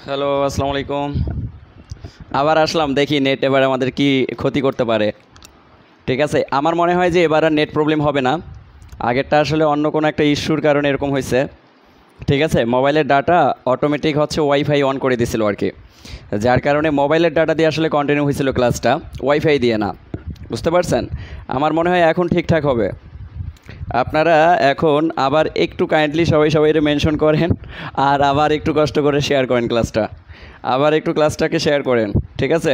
Hello, আসসালামু আলাইকুম। আবার আসলাম, দেখি নেট এবার আমাদের কি ক্ষতি করতে পারে। ঠিক আছে, আমার মনে হয় যে এবার আর নেট প্রবলেম হবে না। আগেরটা আসলে অন্য কোনো একটা ইস্যুর কারণে এরকম হয়েছে। ঠিক আছে, মোবাইলের ডাটা অটোমেটিক হচ্ছে ওয়াইফাই অন করে দিছিল আর কি, যার কারণে মোবাইলের ডাটা দিয়ে আসলে কন্টিনিউ হয়েছিল ক্লাসটা, ওয়াইফাই দিয়ে না। বুঝতে পারছেন? আমার মনে হয় এখন ঠিকঠাক হবে। আপনারা এখন আবার একটু কাইন্ডলি সবাই সবাইকে মেনশন করেন, আর আবার একটু কষ্ট করে শেয়ার করেন ক্লাসটা, আবার একটু ক্লাসটাকে শেয়ার করেন। ঠিক আছে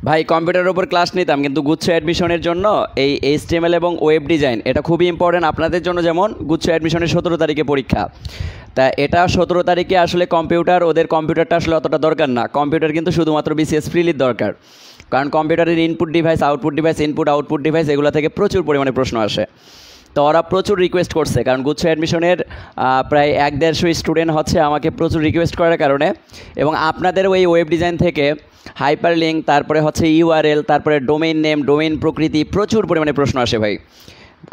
ভাই, কম্পিউটারের উপর ক্লাস নিতাম, কিন্তু গুচ্ছ অ্যাডমিশনের জন্য এই এইচটিএমএল এবং ওয়েব ডিজাইন এটা খুবই ইম্পর্টেন্ট আপনাদের জন্য। যেমন গুচ্ছ অ্যাডমিশনের 17 তারিখে পরীক্ষা, তা এটা 17 তারিখে আসলে কম্পিউটার, ওদের কম্পিউটারটা আসলে অতটা দরকার না। কম্পিউটার কিন্তু শুধুমাত্র বিসিএস প্রিলির দরকার, কারণ কম্পিউটারের input device, output device, input output device এগুলো থেকে প্রচুর পরিমাণে প্রশ্ন আসে। তো ওরা প্রচুর রিকোয়েস্ট করছে, কারণ গুচ্ছ অ্যাডমিশনের প্রায় 1-150 স্টুডেন্ট হচ্ছে আমাকে প্রচুর রিকোয়েস্ট করার কারণে, এবং আপনাদের ওই ওয়েব ডিজাইন থেকে হাইপার লিঙ্ক, তারপরে হচ্ছে ইউআরএল, তারপরে ডোমেইন নেম, ডোমেইন প্রকৃতি, প্রচুর পরিমাণে প্রশ্ন আসে ভাই।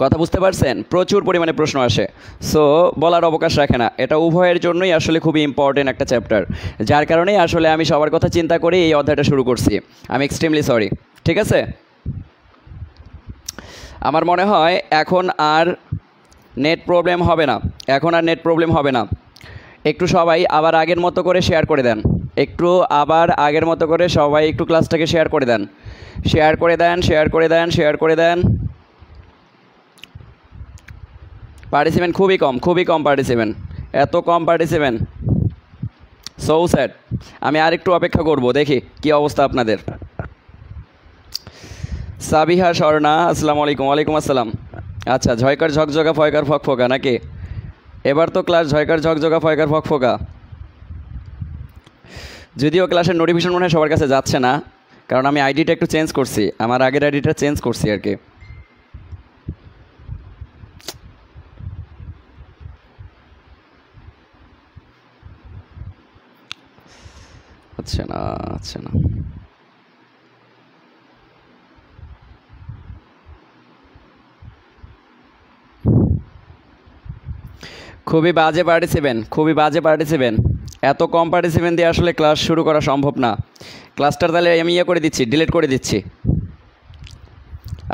কথা বুঝতে পারছেন? প্রচুর পরিমাণে প্রশ্ন আসে। সো বলার অবকাশ রাখে না, এটা উভয়ের জন্যই আসলে খুবই ইম্পর্টেন্ট একটা চ্যাপ্টার, যার কারণেই আসলে আমি সবার কথা চিন্তা করে এই অধ্যায়টা শুরু করছি। আমি এক্সট্রিমলি সরি। ঠিক আছে, আমার মনে হয় এখন আর নেট প্রবলেম হবে না, এখন আর নেট প্রবলেম হবে না। একটু সবাই আবার আগের মতো করে শেয়ার করে দেন, একটু আবার আগের মতো করে সবাই একটু ক্লাসটাকে শেয়ার করে দেন, শেয়ার করে দেন, শেয়ার করে দেন, শেয়ার করে দেন। পার্টিসিপেন্ট খুবই কম, খুবই কম পার্টিসিপেন্ট, এত কম পার্টিসিপেন্ট, সো স্যাড। আমি আর একটু অপেক্ষা করব, দেখি কি অবস্থা আপনাদের। সাবিহা স্বর্ণা, আসসালামু আলাইকুম। ওয়ালাইকুম আসসালাম। আচ্ছা, ঝয়কার ঝকঝকা ফয়কার ফকফকা নাকি? এবার তো ক্লাস ঝয়কার ঝকঝকা ফয়কার ফকফকা। যদিও ক্লাসের নোটিফিকেশন মনে হয় সবার কাছে যাচ্ছে না, কারণ আমি আইডিটা একটু চেঞ্জ করছি, আমার আগের আইডিটা চেঞ্জ করছি আর কি। আচ্ছা না, আচ্ছা না, খুবই বাজে পার্টিসিপেন্ট, খুবই বাজে পার্টিসিপেন্ট। এত কম পার্টিসিপেন্ট দিয়ে আসলে ক্লাস শুরু করা সম্ভব না। ক্লাসটা তাহলে আমি করে দিচ্ছি, ডিলিট করে দিচ্ছি।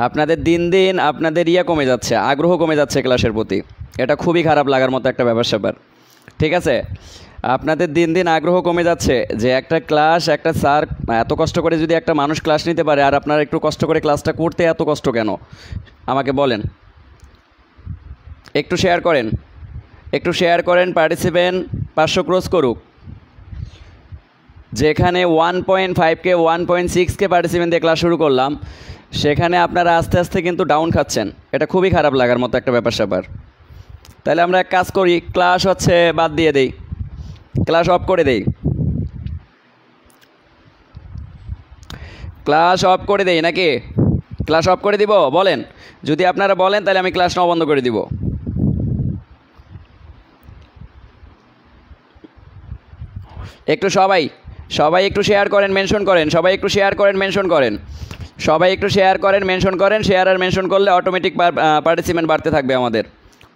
আপনাদের দিন দিন আপনাদের কমে যাচ্ছে, আগ্রহ কমে যাচ্ছে ক্লাসের প্রতি। এটা খুবই খারাপ লাগার মতো একটা ব্যাপার স্যাপার। ঠিক আছে, আপনাদের দিন দিন আগ্রহ কমে যাচ্ছে, যে একটা ক্লাস, একটা স্যার এত কষ্ট করে যদি একটা মানুষ ক্লাস নিতে পারে, আর আপনারা একটু কষ্ট করে ক্লাসটা করতে এত কষ্ট কেন আমাকে বলেন। একটু শেয়ার করেন, একটু শেয়ার করেন। পার্টিসিপেন্ট 500 ক্রস করুক। যেখানে 1.5K 1.6K পার্টিসিপেন্ট দিয়ে ক্লাস শুরু করলাম, সেখানে আপনারা আস্তে আস্তে কিন্তু ডাউন খাচ্ছেন। এটা খুবই খারাপ লাগার মতো একটা ব্যাপার স্যাপার। তাহলে আমরা এক কাজ করি, ক্লাস হচ্ছে বাদ দিয়ে দেই, ক্লাস অফ করে দেই, ক্লাস অফ করে দেই নাকি? ক্লাস অফ করে দিব বলেন? যদি আপনারা বলেন তাহলে আমি ক্লাস নাও বন্ধ করে দিব। একটু সবাই সবাই একটু শেয়ার করেন, মেনশন করেন, সবাই একটু শেয়ার করেন, মেনশন করেন, সবাই একটু শেয়ার করেন, মেনশন করেন। শেয়ার আর মেনশন করলে অটোমেটিক পার্টিসিপেন্ট বাড়তে থাকবে, আমাদের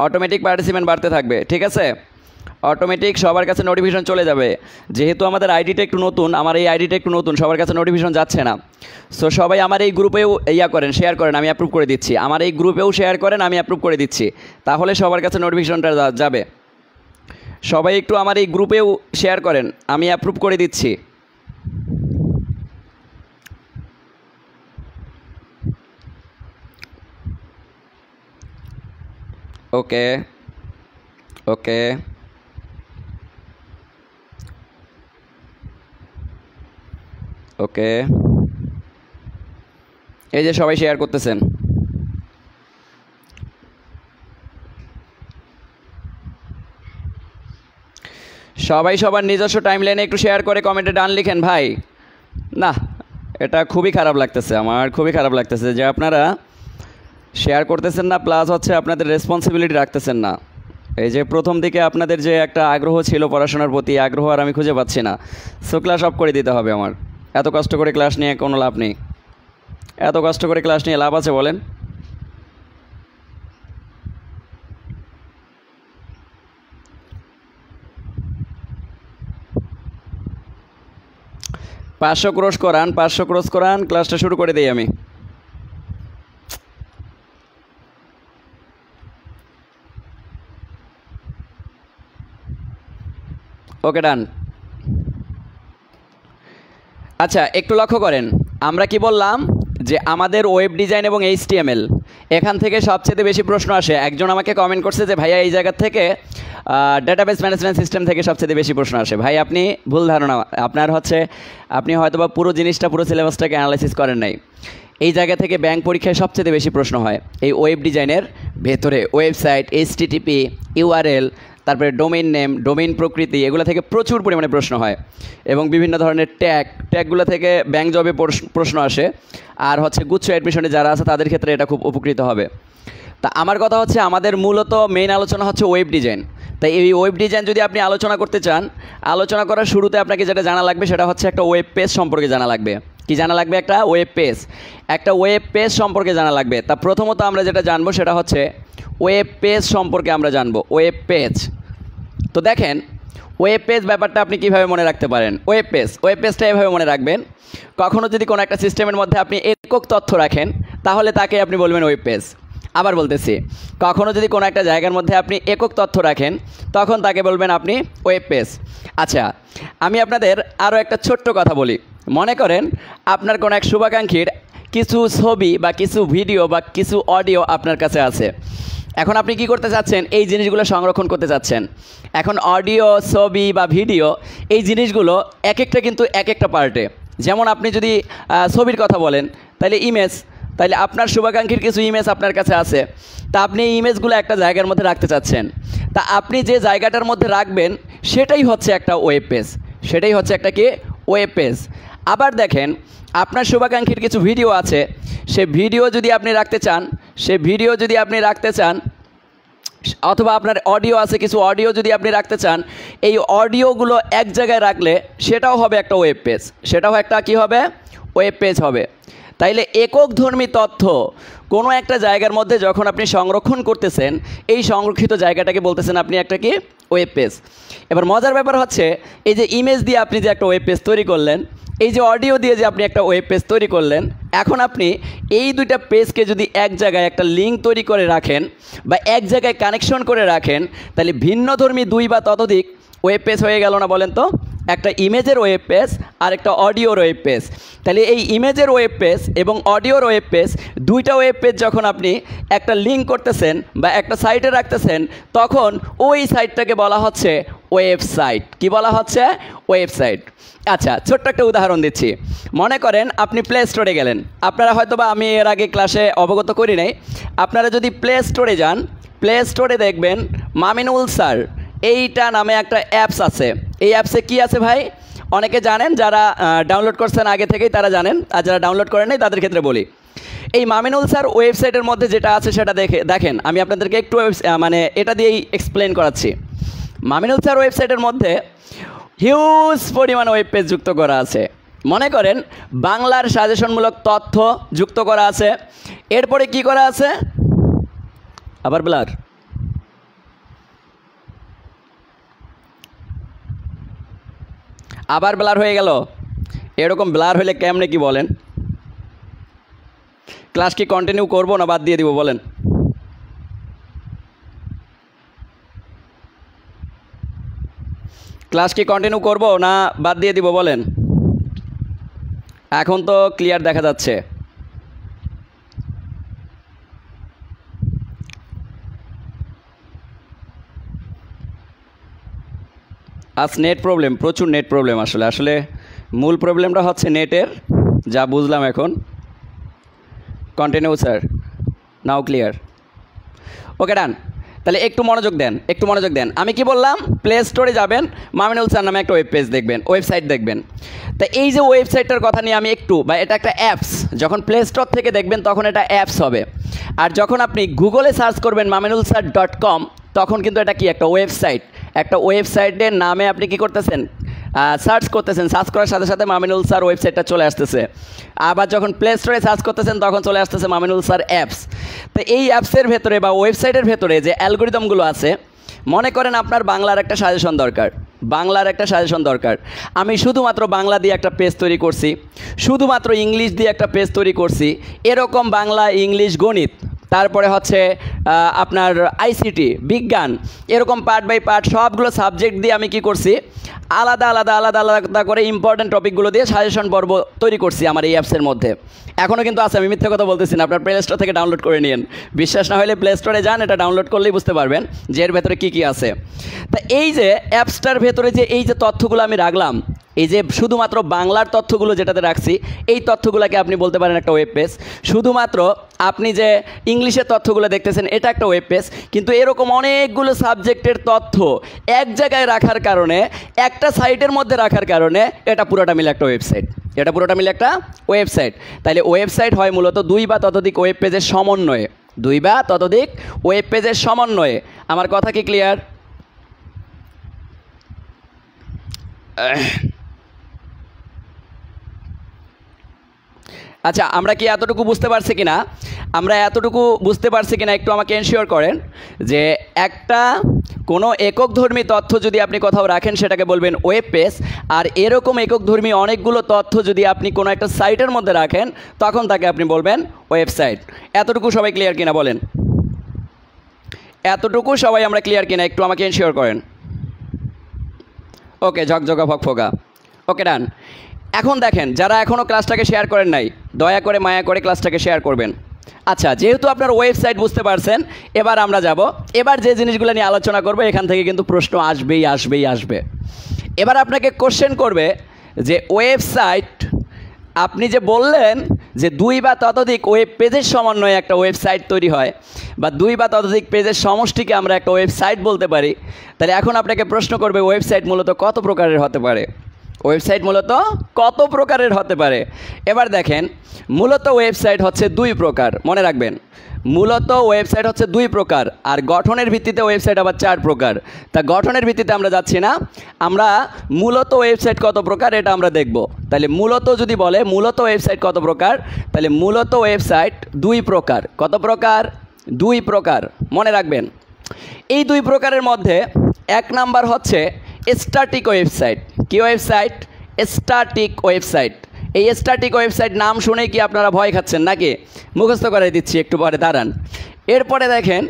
অটোমেটিক পার্টিসিপেন্ট বাড়তে থাকবে। ঠিক আছে, অটোমেটিক সবার কাছে নোটিফিকেশন চলে যাবে। যেহেতু আমাদের আইডিটা একটু নতুন, আমার এই আইডিটা একটু নতুন, সবার কাছে নোটিফিকেশন যাচ্ছে না। সো সবাই আমার এই গ্রুপেও করেন, শেয়ার করেন, আমি অ্যাপ্রুভ করে দিচ্ছি। আমার এই গ্রুপেও শেয়ার করেন, আমি অ্যাপ্রুভ করে দিচ্ছি, তাহলে সবার কাছে নোটিফিকেশনটা যাবে। সবাই একটু আমার এই গ্রুপেও শেয়ার করেন, আমি অ্যাপ্রুভ করে দিচ্ছি। ওকে, ওকে, ওকে, এই যে সবাই শেয়ার করতেছেন। সবাই সবার নিজস্ব টাইম লাইনে একটু শেয়ার করে কমেন্টে ডান লিখেন ভাই। না, এটা খুবই খারাপ লাগতেছে, আমার খুবই খারাপ লাগতেছে যে আপনারা শেয়ার করতেছেন না, প্লাস হচ্ছে আপনাদের রেসপন্সিবিলিটি রাখতেছেন না। এই যে প্রথম দিকে আপনাদের যে একটা আগ্রহ ছিল পড়াশোনার প্রতি, আগ্রহ আর আমি খুঁজে পাচ্ছি না। সো ক্লাস অফ করে দিতে হবে আমার। এত কষ্ট করে ক্লাস নিয়ে কোনো লাভ নেই, এত কষ্ট করে ক্লাস নিয়ে লাভ আছে বলেন? 500 ক্রস করান, 500 ক্রস করান, ক্লাসটা শুরু করে দিই আমি। ওকে ডান। আচ্ছা একটু লক্ষ্য করেন, আমরা কি বললাম যে আমাদের ওয়েব ডিজাইন এবং HTML এখান থেকে সবচেয়ে বেশি প্রশ্ন আসে। একজন আমাকে কমেন্ট করছে যে ভাইয়া এই জায়গা থেকে ডেটাবেস ম্যানেজমেন্ট সিস্টেম থেকে সবচেয়ে বেশি প্রশ্ন আসে। ভাই আপনি ভুল ধারণা, আপনার হচ্ছে আপনি হয়তোবা পুরো জিনিসটা পুরো সিলেবাসটাকে অ্যানালাইসিস করেন নাই। এই জায়গা থেকে ব্যাংক পরীক্ষায় সবচেয়ে বেশি প্রশ্ন হয় এই ওয়েব ডিজাইনের ভেতরে। ওয়েবসাইট, HTTP, URL, তারপরে ডোমেইন নেম, ডোমেইন প্রকৃতি, এগুলো থেকে প্রচুর পরিমাণে প্রশ্ন হয় এবং বিভিন্ন ধরনের ট্যাগগুলো থেকে ব্যাংক জবে প্রশ্ন আসে। আর হচ্ছে গুচ্ছ অ্যাডমিশনে যারা আছে তাদের ক্ষেত্রে এটা খুব উপকৃত হবে। তা আমার কথা হচ্ছে আমাদের মূলত মেইন আলোচনা হচ্ছে ওয়েব ডিজাইন। তাই এই ওয়েব ডিজাইন যদি আপনি আলোচনা করতে চান, আলোচনা করার শুরুতে আপনাকে যেটা জানা লাগবে সেটা হচ্ছে একটা ওয়েব পেজ সম্পর্কে জানা লাগবে। কি জানা লাগবে? একটা ওয়েব পেজ সম্পর্কে জানা লাগবে। তা প্রথমত আমরা যেটা জানবো সেটা হচ্ছে ওয়েব পেজ সম্পর্কে আমরা জানবো। ওয়েব পেজ, তো দেখেন ওয়েব পেজ ব্যাপারটা আপনি কীভাবে মনে রাখতে পারেন। ওয়েব পেজটা এভাবে মনে রাখবেন, কখনও যদি কোনো একটা সিস্টেমের মধ্যে আপনি একক তথ্য রাখেন তাহলে তাকে আপনি বলবেন ওয়েব পেজ। আবার বলতেছি, কখনও যদি কোনো একটা জায়গার মধ্যে আপনি একক তথ্য রাখেন তখন তাকে বলবেন আপনি ওয়েব পেজ। আচ্ছা আমি আপনাদের আরও একটা ছোট্ট কথা বলি। মনে করেন আপনার কোনো এক শুভাকাঙ্ক্ষীর কিছু ছবি বা কিছু ভিডিও বা কিছু অডিও আপনার কাছে আছে। এখন আপনি কি করতে চাচ্ছেন? এই জিনিসগুলো সংরক্ষণ করতে চাচ্ছেন। এখন অডিও, ছবি বা ভিডিও এই জিনিসগুলো এক একটা কিন্তু এক একটা পার্টে। যেমন আপনি যদি ছবির কথা বলেন তাহলে ইমেজ, তাহলে আপনার শুভাকাঙ্ক্ষীর কিছু ইমেজ আপনার কাছে আছে, তা আপনি এই ইমেজগুলো একটা জায়গার মধ্যে রাখতে চাচ্ছেন। তা আপনি যে জায়গাটার মধ্যে রাখবেন সেটাই হচ্ছে একটা ওয়েব পেজ, সেটাই হচ্ছে একটা কি ওয়েব পেজ। আবার দেখেন আপনার শুভাকাঙ্ক্ষীর কিছু ভিডিও আছে, সে ভিডিও যদি আপনি রাখতে চান, অথবা আপনার অডিও আছে, কিছু অডিও যদি আপনি রাখতে চান, এই অডিওগুলো এক জায়গায় রাখলে সেটাও হবে একটা ওয়েব পেজ, সেটাও একটা কি হবে? ওয়েব পেজ হবে। তাইলে এককধর্মী তথ্য কোনো একটা জায়গার মধ্যে যখন আপনি সংরক্ষণ করতেছেন, এই সংরক্ষিত জায়গাটাকে বলতেছেন আপনি একটা কি ওয়েব পেজ। এবার মজার ব্যাপার হচ্ছে এই যে ইমেজ দিয়ে আপনি যে একটা ওয়েব পেজ তৈরি করলেন, এই যে অডিও দিয়ে যে আপনি একটা ওয়েব পেজ তৈরি করলেন, এখন আপনি এই দুইটা পেজকে যদি এক জায়গায় একটা লিঙ্ক তৈরি করে রাখেন বা এক জায়গায় কানেকশন করে রাখেন, তাহলে ভিন্নধর্মী দুই বা ততোধিক ওয়েব পেজ হয়ে গেল না বলেন তো? একটা ইমেজের ওয়েব পেজ আর একটা অডিওর ওয়েব পেজ। তাহলে এই ইমেজের ওয়েব পেজ এবং অডিওর ওয়েব পেজ, দুইটা ওয়েব পেজ যখন আপনি একটা লিঙ্ক করতেছেন বা একটা সাইটে রাখতেছেন, তখন ওই সাইটটাকে বলা হচ্ছে ওয়েবসাইট। কি বলা হচ্ছে? ওয়েবসাইট। আচ্ছা ছোট্ট একটা উদাহরণ দিচ্ছি। মনে করেন আপনি প্লে স্টোরে গেলেন, আপনারা হয়তো বা আমি এর আগে ক্লাসে অবগত করি নাই, আপনারা যদি প্লে স্টোরে যান, প্লে স্টোরে দেখবেন মামিনুল স্যার এইটা নামে একটা অ্যাপস আছে। এই অ্যাপসে কি আছে ভাই? অনেকে জানেন, যারা ডাউনলোড করছেন আগে থেকেই তারা জানেন, আর যারা ডাউনলোড করেন নাই তাদের ক্ষেত্রে বলি। এই মামিনুল স্যার ওয়েবসাইটের মধ্যে যেটা আছে সেটা দেখেন, আমি আপনাদেরকে একটু মানে এটা দিয়েই এক্সপ্লেন করাচ্ছি। মামিনুল স্যার ওয়েবসাইটের মধ্যে হিউজ পরিমাণ ওয়েব পেজ যুক্ত করা আছে। মনে করেন বাংলার সাজেশনমূলক তথ্য যুক্ত করা আছে। এরপরে কি করা আছে? আবার ব্লার হয়ে গেল। এরকম ব্লার হলে কেমনে কি বলেন? ক্লাস কি কন্টিনিউ করব না বাদ দিয়ে দিব বলেন? ক্লাস কি কন্টিনিউ করব না বাদ দিয়ে দিব বলেন? এখন তো ক্লিয়ার দেখা যাচ্ছে। আজ নেট প্রবলেম, প্রচুর নেট প্রবলেম। আসলে মূল প্রবলেমটা হচ্ছে নেটের, যা বুঝলাম এখন। কন্টিনিউ স্যার, নাও ক্লিয়ার। ওকে ডান। তাহলে একটু মনোযোগ দেন। আমি কি বললাম? প্লে স্টোরে যাবেন, মামিনুল স্যার নামে একটা ওয়েব পেজ দেখবেন, ওয়েবসাইট দেখবেন। তা এই যে ওয়েবসাইটটার কথা নিয়ে আমি একটু, বা এটা একটা অ্যাপস, যখন প্লে স্টোর থেকে দেখবেন তখন এটা অ্যাপস হবে। আর যখন আপনি গুগলে সার্চ করবেন maminulsir.com, তখন কিন্তু এটা কি একটা ওয়েবসাইট। একটা ওয়েবসাইটের নামে আপনি কি করতেছেন? সার্চ করতেছেন। সার্চ করার সাথে সাথে মামিনুল স্যার ওয়েবসাইটটা চলে আসতেছে। আবার যখন প্লে স্টোরে সার্চ করতেছেন তখন চলে আসতেছে মামিনুল স্যার অ্যাপস। তো এই অ্যাপসের ভেতরে বা ওয়েবসাইটের ভেতরে যে অ্যালগোরিদমগুলো আছে, মনে করেন আপনার বাংলার একটা সাজেশন দরকার, বাংলার একটা সাজেশন দরকার। আমি শুধুমাত্র বাংলা দিয়ে একটা পেজ তৈরি করছি, শুধুমাত্র ইংলিশ দিয়ে একটা পেজ তৈরি করছি, এরকম বাংলা, ইংলিশ, গণিত, তারপরে হচ্ছে আপনার আইসিটি, বিজ্ঞান, এরকম পার্ট বাই পার্ট সবগুলো সাবজেক্ট দিয়ে আমি কি করছি, আলাদা আলাদা আলাদা আলাদা করে ইম্পর্টেন্ট টপিকগুলো দিয়ে সাজেশন পর্ব তৈরি করছি আমার এই অ্যাপসের মধ্যে। এখনও কিন্তু আছে, আমি মিথ্যে কথা বলতেছি না। আপনার প্লে স্টোর থেকে ডাউনলোড করে নিন, বিশ্বাস না হলে প্লে স্টোরে যান, এটা ডাউনলোড করলেই বুঝতে পারবেন যে এর ভেতরে কী কী আছে। তা এই যে অ্যাপসটার ভেতরে যে এই যে তথ্যগুলো আমি রাখলাম, এই যে শুধুমাত্র বাংলার তথ্যগুলো যেটাতে রাখছি, এই তথ্যগুলোকে আপনি বলতে পারেন একটা ওয়েব পেজ। শুধুমাত্র আপনি যে ইংলিশের তথ্যগুলো দেখতেছেন এটা একটা ওয়েব পেজ। কিন্তু এরকম অনেকগুলো সাবজেক্টের তথ্য এক জায়গায় রাখার কারণে, একটা সাইটের মধ্যে রাখার কারণে এটা পুরোটা মিলে একটা ওয়েবসাইট, এটা পুরোটা মিলে একটা ওয়েবসাইট। তাইলে ওয়েবসাইট হয় মূলত 2 বা ততোধিক ওয়েব পেজের সমন্বয়ে, 2 বা ততোধিক ওয়েব পেজের সমন্বয়ে। আমার কথা কি ক্লিয়ার? আচ্ছা, আমরা কি এতটুকু বুঝতে পারছি কিনা? আমরা এতটুকু বুঝতে পারছি কিনা একটু আমাকে এনশিওর করেন যে একটা কোনো এককধর্মী তথ্য যদি আপনি কোথাও রাখেন সেটাকে বলবেন ওয়েব পেজ, আর এরকম এককধর্মী অনেকগুলো তথ্য যদি আপনি কোনো একটা সাইটের মধ্যে রাখেন তখন তাকে আপনি বলবেন ওয়েবসাইট। এতটুকু সবাই ক্লিয়ার কিনা বলেন? এতটুকু সবাই আমরা ক্লিয়ার কিনা একটু আমাকে এনশিওর করেন। ওকে, ঝকঝকা ফকফকা, ওকে ডান। এখন দেখেন, যারা এখনও ক্লাসটাকে শেয়ার করেন নাই, দয়া করে মায়া করে ক্লাসটাকে শেয়ার করবেন। আচ্ছা, যেহেতু আপনার ওয়েবসাইট বুঝতে পারছেন, এবার আমরা যাব, এবার যে জিনিসগুলো নিয়ে আলোচনা করবো এখান থেকে কিন্তু প্রশ্ন আসবেই আসবেই আসবে। এবার আপনাকে কোশ্চেন করবে যে ওয়েবসাইট, আপনি যে বললেন যে 2 বা ততোধিক ওয়েব পেজের সমন্বয়ে একটা ওয়েবসাইট তৈরি হয়, বা 2 বা ততোধিক পেজের সমষ্টিকে আমরা একটা ওয়েবসাইট বলতে পারি, তাহলে এখন আপনাকে প্রশ্ন করবে ওয়েবসাইট মূলত কত প্রকারের হতে পারে? ওয়েবসাইট মূলত কত প্রকারের হতে পারে? এবার দেখেন, মূলত ওয়েবসাইট হচ্ছে 2 প্রকার, মনে রাখবেন। মূলত ওয়েবসাইট হচ্ছে 2 প্রকার, আর গঠনের ভিত্তিতে ওয়েবসাইট আবার 4 প্রকার। তা গঠনের ভিত্তিতে আমরা যাচ্ছি না, আমরা মূলত ওয়েবসাইট কত প্রকার এটা আমরা দেখব। তাহলে মূলত যদি বলে মূলত ওয়েবসাইট কত প্রকার, তাহলে মূলত ওয়েবসাইট 2 প্রকার। কত প্রকার? 2 প্রকার, মনে রাখবেন। এই 2 প্রকারের মধ্যে 1 নাম্বার হচ্ছে স্ট্যাটিক ওয়েবসাইট। কি ওয়েবসাইট? Static website. এই স্ট্যাটিক ওয়েবসাইট নাম শুনে কি আপনারা ভয় খাচ্ছেন নাকি? মুখস্থ করে দিচ্ছি, একটু পরে দাঁড়ান। এরপরে দেখেন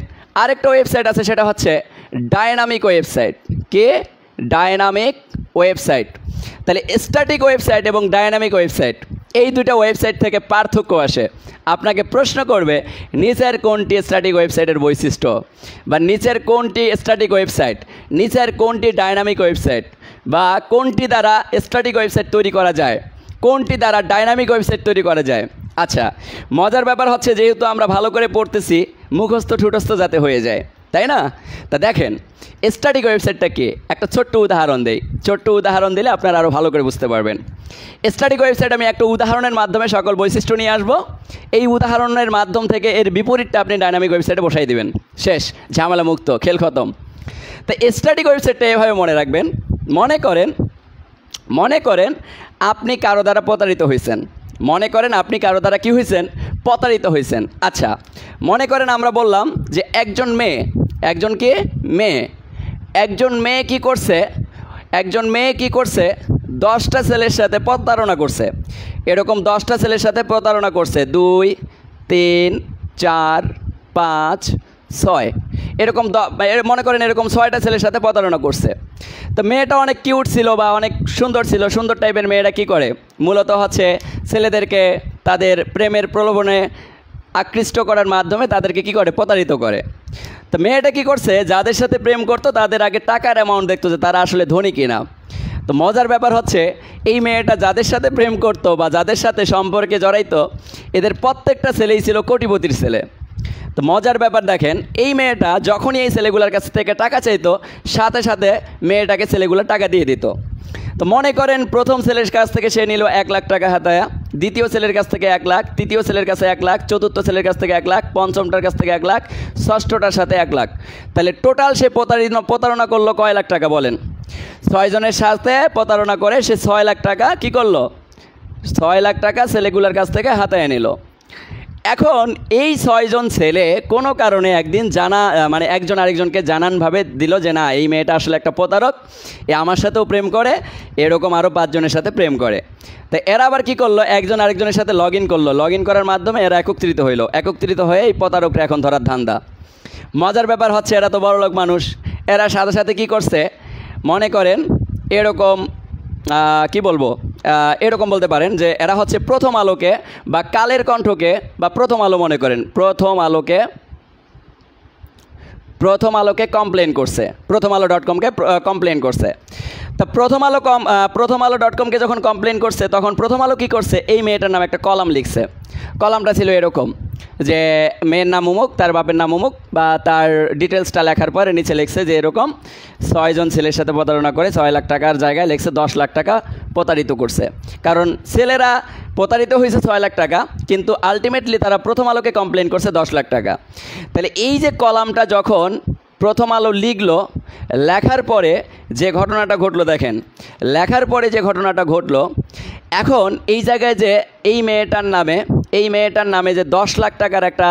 আরেকটা ওয়েবসাইট আছে, সেটা হচ্ছে ডায়নামিক ওয়েবসাইট। কে? Dynamic website. তাহলে স্ট্যাটিক ওয়েবসাইট এবং ডায়নামিক ওয়েবসাইট, এই দুটো ওয়েবসাইট থেকে পার্থক্য আসে। আপনাকে প্রশ্ন করবে নিচের কোনটি স্ট্যাটিক ওয়েবসাইটের বৈশিষ্ট্য, বা নিচের কোনটি স্ট্যাটিক ওয়েবসাইট, নিচের কোনটি ডায়নামিক ওয়েবসাইট, বা কোনটি দ্বারা স্ট্যাটিক ওয়েবসাইট তৈরি করা যায়, কোনটি দ্বারা ডায়নামিক ওয়েবসাইট তৈরি করা যায়। আচ্ছা, মজার ব্যাপার হচ্ছে যেহেতু আমরা ভালো করে পড়তেছি, মুখস্থ ঠুটস্থ যাতে হয়ে যায়, তাই না? তা দেখেন স্ট্যাটিক ওয়েবসাইটটা কি, একটা ছোট্ট উদাহরণ দেই। ছোট্ট উদাহরণ দিলে আপনারা আরও ভালো করে বুঝতে পারবেন। স্ট্যাটিক ওয়েবসাইট আমি একটা উদাহরণের মাধ্যমে সকল বৈশিষ্ট্য নিয়ে আসবো, এই উদাহরণের মাধ্যম থেকে এর বিপরীতটা আপনি ডায়নামিক ওয়েবসাইটে বসাই দিবেন, শেষ, ঝামেলা মুক্ত, খেল খতম। তা স্ট্যাটিক ওয়েবসাইটটা এভাবে মনে রাখবেন। মনে করেন আপনি কারো দ্বারা প্রতারিত হয়েছেন, মনে করেন আপনি কারো দ্বারা কী হয়েছেন? প্রতারিত হয়েছেন। আচ্ছা, মনে করেন আমরা বললাম যে একজন মেয়ে, একজন কি? মেয়ে। একজন মেয়ে কি করছে? একজন মেয়ে কি করছে? 10টা ছেলের সাথে প্রতারণা করছে। এরকম 10টা ছেলের সাথে প্রতারণা করছে, 2, 3, 4, 5, 6, এরকম মনে করেন এরকম 6টা ছেলের সাথে প্রতারণা করছে। তো মেয়েটা অনেক কিউট ছিল বা অনেক সুন্দর ছিল, সুন্দর টাইপের মেয়েরা কি করে? মূলত হচ্ছে ছেলেদেরকে তাদের প্রেমের প্রলোভনে আকৃষ্ট করার মাধ্যমে তাদেরকে কি করে? প্রতারিত করে। তো মেয়েটা কি করছে? যাদের সাথে প্রেম করতো তাদের আগে টাকার অ্যামাউন্ট দেখতো যে তারা আসলে ধনী কিনা। তো মজার ব্যাপার হচ্ছে এই মেয়েটা যাদের সাথে প্রেম করতো বা যাদের সাথে সম্পর্কে জড়াইতো, এদের প্রত্যেকটা ছেলেই ছিল কোটিপতির ছেলে। তো মজার ব্যাপার দেখেন, এই মেয়েটা যখনই এই ছেলেগুলোর কাছ থেকে টাকা চাইতো, সাথে সাথে মেয়েটাকে ছেলেগুলো টাকা দিয়ে দিত। তো মনে করেন প্রথম ছেলের কাছ থেকে সে নিল 1 লাখ টাকা হাতায়া, দ্বিতীয় ছেলের কাছ থেকে 1 লাখ, তৃতীয় ছেলের কাছে 1 লাখ, চতুর্থ ছেলের কাছ থেকে 1 লাখ, পঞ্চমটার কাছ থেকে 1 লাখ, ষষ্ঠটার সাথে 1 লাখ। তাহলে টোটাল সে প্রতারণা করলো কয় লাখ টাকা বলেন? 6 জনের সাথে প্রতারণা করে সে 6 লাখ টাকা কি করলো? 6 লাখ টাকা ছেলেগুলোর কাছ থেকে হাতায় নিল। এখন এই 6 জন ছেলে কোনো কারণে একদিন মানে একজন আরেকজনকে জানানভাবে দিল যে না এই মেয়েটা আসলে একটা প্রতারক, এ আমার সাথেও প্রেম করে, এরকম আরও 5 জনের সাথে প্রেম করে। তো এরা আবার কী করলো, একজন আরেকজনের সাথে লগ ইন করলো, লগ ইন করার মাধ্যমে এরা একত্রিত হইলো, একত্রিত হয়ে এই প্রতারকরা এখন ধরার ধান্দা। মজার ব্যাপার হচ্ছে এরা তো বড়লোক মানুষ, এরা সাথে সাথে কী করছে মনে করেন এরকম কি বলবো, এরকম বলতে পারেন যে এরা হচ্ছে প্রথম আলোকে বা কালের কণ্ঠকে বা প্রথম আলো মনে করেন, প্রথম আলোকে কমপ্লেন করছে, প্রথম আলো .comকে কমপ্লেন করছে। তা প্রথম আলো .comকে যখন কমপ্লেন করছে তখন প্রথম আলো কী করছে, এই মেয়েটার নামে একটা কলাম লিখছে। কলামটা ছিল এরকম যে মেয়ের নাম উমুক, তার বাপের নাম উমুক, বা তার ডিটেলসটা লেখার পরে নিচে লিখছে যে এরকম 6 জন ছেলের সাথে প্রতারণা করে 6 লাখ টাকার জায়গায় লিখছে 10 লাখ টাকা প্রতারিত করছে। কারণ ছেলেরা প্রতারিত হয়েছে 6 লাখ টাকা, কিন্তু আলটিমেটলি তারা প্রথম আলোকে কমপ্লেন করছে 10 লাখ টাকা। তাহলে এই যে কলামটা যখন প্রথম আলো লিখলো, লেখার পরে যে ঘটনাটা ঘটলো দেখেন, লেখার পরে যে ঘটনাটা ঘটলো, এখন এই জায়গায় যে এই মেয়েটার নামে যে 10 লাখ টাকার একটা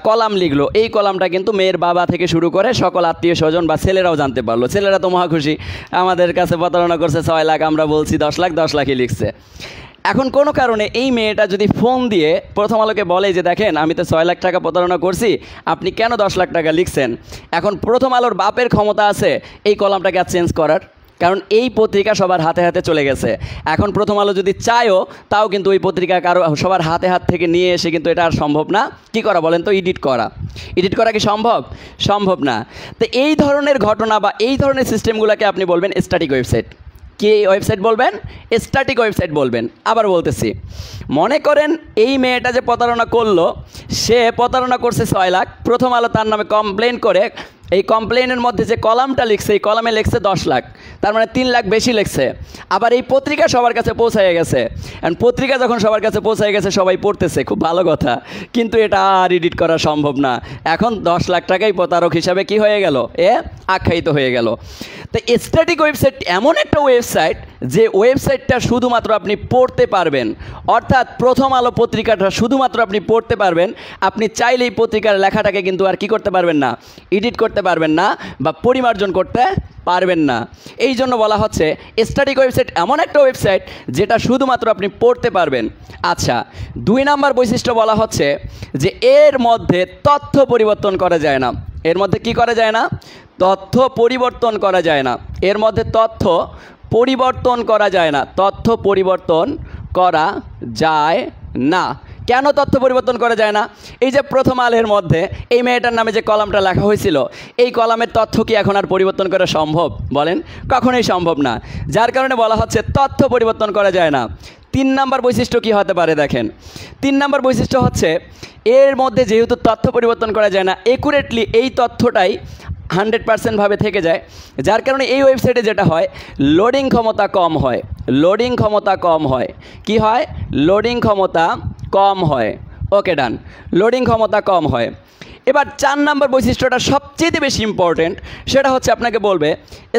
কলাম লিখলো, এই কলামটা কিন্তু মেয়ের বাবা থেকে শুরু করে সকল আত্মীয় স্বজন বা ছেলেরাও জানতে পারলো। ছেলেরা তো মহা খুশি, আমাদের কাছে প্রতারণা করছে 6 লাখ, আমরা বলছি 10 লাখই লিখছে। এখন কোনো কারণে এই মেয়েটা যদি ফোন দিয়ে প্রথম আলোকে বলে যে দেখেন আমি তো 6 লাখ টাকা প্রতারণা করছি, আপনি কেন 10 লাখ টাকা লিখছেন, এখন প্রথম আলোর বাপের ক্ষমতা আছে এই কলামটাকে আর চেঞ্জ করার, কারণ এই পত্রিকা সবার হাতে হাতে চলে গেছে। এখন প্রথম আলো যদি চায়ও তাও কিন্তু ওই পত্রিকা সবার হাতে হাত থেকে নিয়ে এসে কিন্তু এটা আর সম্ভব না। কি করা বলেন তো, এডিট করা কি সম্ভব না। তো এই ধরনের ঘটনা বা এই ধরনের সিস্টেমগুলোকে আপনি বলবেন স্ট্যাটিক ওয়েবসাইট। কি ওয়েবসাইট বলবেন? স্ট্যাটিক ওয়েবসাইট বলবেন। আবার বলতেছি, মনে করেন এই মেয়েটা যে প্রতারণা করলো, সে প্রতারণা করছে 6 লাখ, প্রথম আলো তার নামে কমপ্লেন করে এই কমপ্লেনের মধ্যে যে কলামটা লিখছে, এই কলামে লিখছে 10 লাখ, তার মানে 3 লাখ বেশি লিখছে। আবার এই পত্রিকা সবার কাছে পৌঁছায় গেছে, অ্যান্ড পত্রিকা যখন সবার কাছে পৌঁছায় গেছে সবাই পড়তেছে, খুব ভালো কথা, কিন্তু এটা আর এডিট করা সম্ভব না। এখন 10 লাখ টাকাই প্রতারক হিসাবে কি হয়ে গেল, আখ্যায়িত হয়ে গেল। তো স্ট্যাটিক ওয়েবসাইট এমন একটা ওয়েবসাইট যে ওয়েবসাইটটা শুধুমাত্র আপনি পড়তে পারবেন, অর্থাৎ প্রথম আলো পত্রিকাটা শুধুমাত্র আপনি পড়তে পারবেন। আপনি চাইলেই পত্রিকার লেখাটাকে কিন্তু আর কি করতে পারবেন না, এডিট করতে পারবেন না বা পরিমার্জন করতে পারবেন না। এই জন্য বলা হচ্ছে স্ট্যাটিক ওয়েবসাইট এমন একটা ওয়েবসাইট যেটা শুধুমাত্র আপনি পড়তে পারবেন। আচ্ছা, 2 নাম্বার বৈশিষ্ট্য বলা হচ্ছে যে এর মধ্যে তথ্য পরিবর্তন করা যায় না। এর মধ্যে কি করা যায় না? তথ্য পরিবর্তন করা যায় না। এর মধ্যে তথ্য পরিবর্তন করা যায় না। তথ্য পরিবর্তন করা যায় না। কেন তথ্য পরিবর্তন করা যায় না? এই যে প্রথম আলোর মধ্যে এই মেয়েটার নামে যে কলামটা লেখা হয়েছিল, এই কলামের তথ্য কি এখন আর পরিবর্তন করা সম্ভব? বলেন, কখনোই সম্ভব না। যার কারণে বলা হচ্ছে তথ্য পরিবর্তন করা যায় না। 3 নাম্বার বৈশিষ্ট্য কি হতে পারে দেখেন। 3 নাম্বার বৈশিষ্ট্য হচ্ছে এর মধ্যে যেহেতু তথ্য পরিবর্তন করা যায় না, একুরেটলি এই তথ্যটাই 100% ভাবে থেকে যায়। যার কারণে এই ওয়েবসাইটে যেটা হয়, লোডিং ক্ষমতা কম হয়। কি হয়? লোডিং ক্ষমতা কম হয়। ওকে, ডান, লোডিং ক্ষমতা কম হয়। এবার 4 নাম্বার বৈশিষ্ট্যটা সবচেয়ে বেশি ইম্পর্টেন্ট, সেটা হচ্ছে আপনাকে বলবে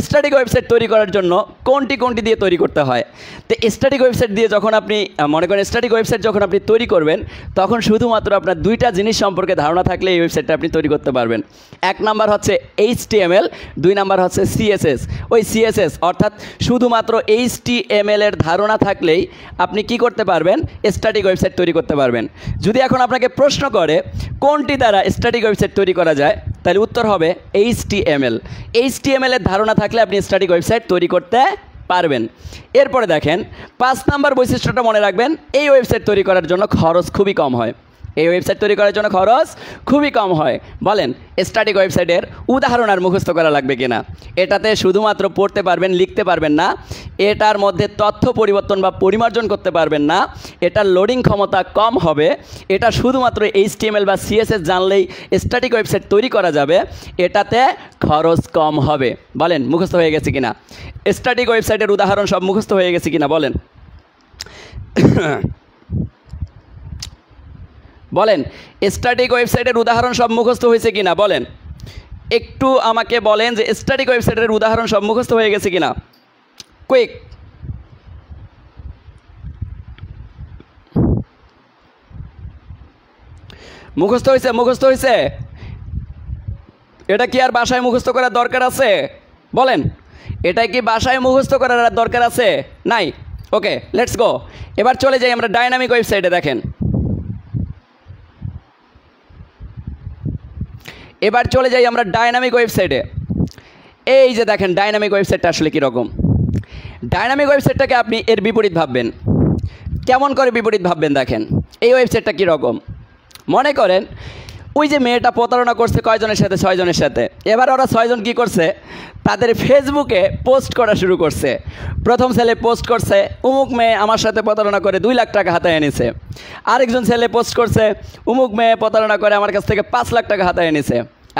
স্ট্যাটিক ওয়েবসাইট তৈরি করার জন্য কোনটি দিয়ে তৈরি করতে হয়। তো স্ট্যাটিক ওয়েবসাইট দিয়ে যখন আপনি মনে করেন স্ট্যাটিক ওয়েবসাইট যখন আপনি তৈরি করবেন, তখন শুধুমাত্র আপনার 2টা জিনিস সম্পর্কে ধারণা থাকলে এই ওয়েবসাইটটা আপনি তৈরি করতে পারবেন। 1 নাম্বার হচ্ছে HTML, 2 নাম্বার হচ্ছে CSS। ওই CSS অর্থাৎ শুধুমাত্র HTML এর ধারণা থাকলেই আপনি কি করতে পারবেন? স্ট্যাটিক ওয়েবসাইট তৈরি করতে পারবেন। যদি এখন আপনাকে প্রশ্ন করে কোনটি দ্বারা স্ট্যাটিক ওয়েবসাইট তৈরি করা যায়, তাহলে উত্তর হবে HTML। HTML এর ধারণা থাকলে আপনি স্ট্যাটিক ওয়েবসাইট তৈরি করতে পারবেন। এরপরে দেখেন 5 নাম্বার বৈশিষ্ট্যটা মনে রাখবেন, এই ওয়েবসাইট তৈরি করার জন্য খরচ খুবই কম হয়। এই ওয়েবসাইট তৈরি করার জন্য খরচ খুবই কম হয়। বলেন, স্ট্যাটিক ওয়েবসাইটের উদাহরণ আর মুখস্থ করা লাগবে কিনা? এটাতে শুধুমাত্র পড়তে পারবেন, লিখতে পারবেন না। এটার মধ্যে তথ্য পরিবর্তন বা পরিমার্জন করতে পারবেন না। এটার লোডিং ক্ষমতা কম হবে। এটা শুধুমাত্র HTML বা CSS জানলেই স্ট্যাটিক ওয়েবসাইট তৈরি করা যাবে। এটাতে খরচ কম হবে। বলেন, মুখস্থ হয়ে গেছে কিনা? স্ট্যাটিক ওয়েবসাইটের উদাহরণ সব মুখস্থ হয়ে গেছে কিনা বলেন? বলেন, স্ট্যাটিক ওয়েবসাইটের উদাহরণ সব মুখস্থ হয়েছে কিনা বলেন? একটু আমাকে বলেন যে স্ট্যাটিক ওয়েবসাইটের উদাহরণ সব মুখস্থ হয়ে গেছে কিনা, কুইক। মুখস্থ হয়েছে? মুখস্থ হয়েছে? এটা কি আর বাসায় মুখস্থ করার দরকার আছে? বলেন, এটা কি বাসায় মুখস্থ করার দরকার আছে? নাই। ওকে, লেটস গো। এবার চলে যাই আমরা ডাইনামিক ওয়েবসাইটে। দেখেন, এবার চলে যাই আমরা ডাইনামিক ওয়েবসাইটে। এই যে দেখেন ডাইনামিক ওয়েবসাইটটা আসলে কীরকম। ডাইনামিক ওয়েবসাইটটাকে আপনি এর বিপরীত ভাববেন। কেমন করে বিপরীত ভাববেন? দেখেন এই ওয়েবসাইটটা কীরকম। মনে করেন ওই যে মেয়েটা প্রতারণা করছে কয়জনের সাথে? 6 জনের সাথে। এবার ওরা 6 জন কী করছে? তাদের ফেসবুকে পোস্ট করা শুরু করছে। প্রথম ছেলে পোস্ট করছে, উমুক মেয়ে আমার সাথে প্রতারণা করে 2 লাখ টাকা হাতায় এনেছে। আরেকজন ছেলে পোস্ট করছে, উমুক মেয়ে প্রতারণা করে আমার কাছ থেকে 5 লাখ টাকা হাতায় এনেছে।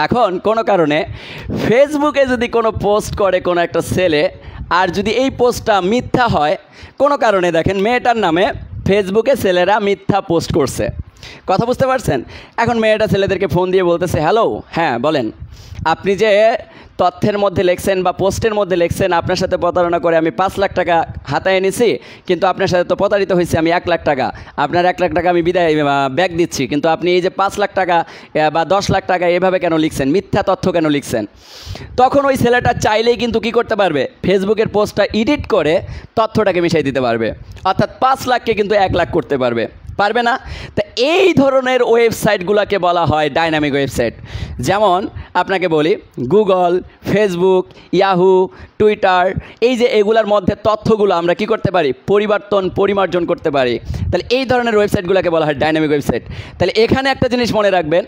এখন কোনো কারণে ফেসবুকে যদি কোনো পোস্ট করে কোনো একটা ছেলে, আর যদি এই পোস্টটা মিথ্যা হয় কোনো কারণে, দেখেন মেয়েটার নামে ফেসবুকে ছেলেরা মিথ্যা পোস্ট করছে। কথা বুঝতে পারছেন? এখন মেয়েটা ছেলেদেরকে ফোন দিয়ে বলতেছে, হ্যালো, হ্যাঁ বলেন, আপনি যে তথ্যের মধ্যে লিখছেন বা পোস্টের মধ্যে লিখছেন আপনার সাথে প্রতারণা করে আমি 5 লাখ টাকা হাতায় এনেছি, কিন্তু আপনার সাথে তো প্রতারিত হয়েছে আমি 1 লাখ টাকা, আপনার 1 লাখ টাকা আমি বিদায় ব্যাক দিচ্ছি, কিন্তু আপনি এই যে 5 লাখ টাকা বা 10 লাখ টাকা এভাবে কেন লিখছেন? মিথ্যা তথ্য কেন লিখছেন? তখন ওই ছেলেটা চাইলেই কিন্তু কী করতে পারবে? ফেসবুকের পোস্টটা এডিট করে তথ্যটাকে মিশাই দিতে পারবে, অর্থাৎ 5 লাখকে কিন্তু 1 লাখ করতে পারবে। পারবে না? তা এই ধরনের ওয়েবসাইটগুলোকে বলা হয় ডাইনামিক ওয়েবসাইট। যেমন আপনাকে বলি, গুগল, ফেসবুক, ইয়াহু, টুইটার, এই যে এগুলার মধ্যে তথ্যগুলো আমরা কি করতে পারি? পরিমার্জন করতে পারি। তাহলে এই ধরনের ওয়েবসাইটগুলোকে বলা হয় ডাইনামিক ওয়েবসাইট। তাহলে এখানে একটা জিনিস মনে রাখবেন,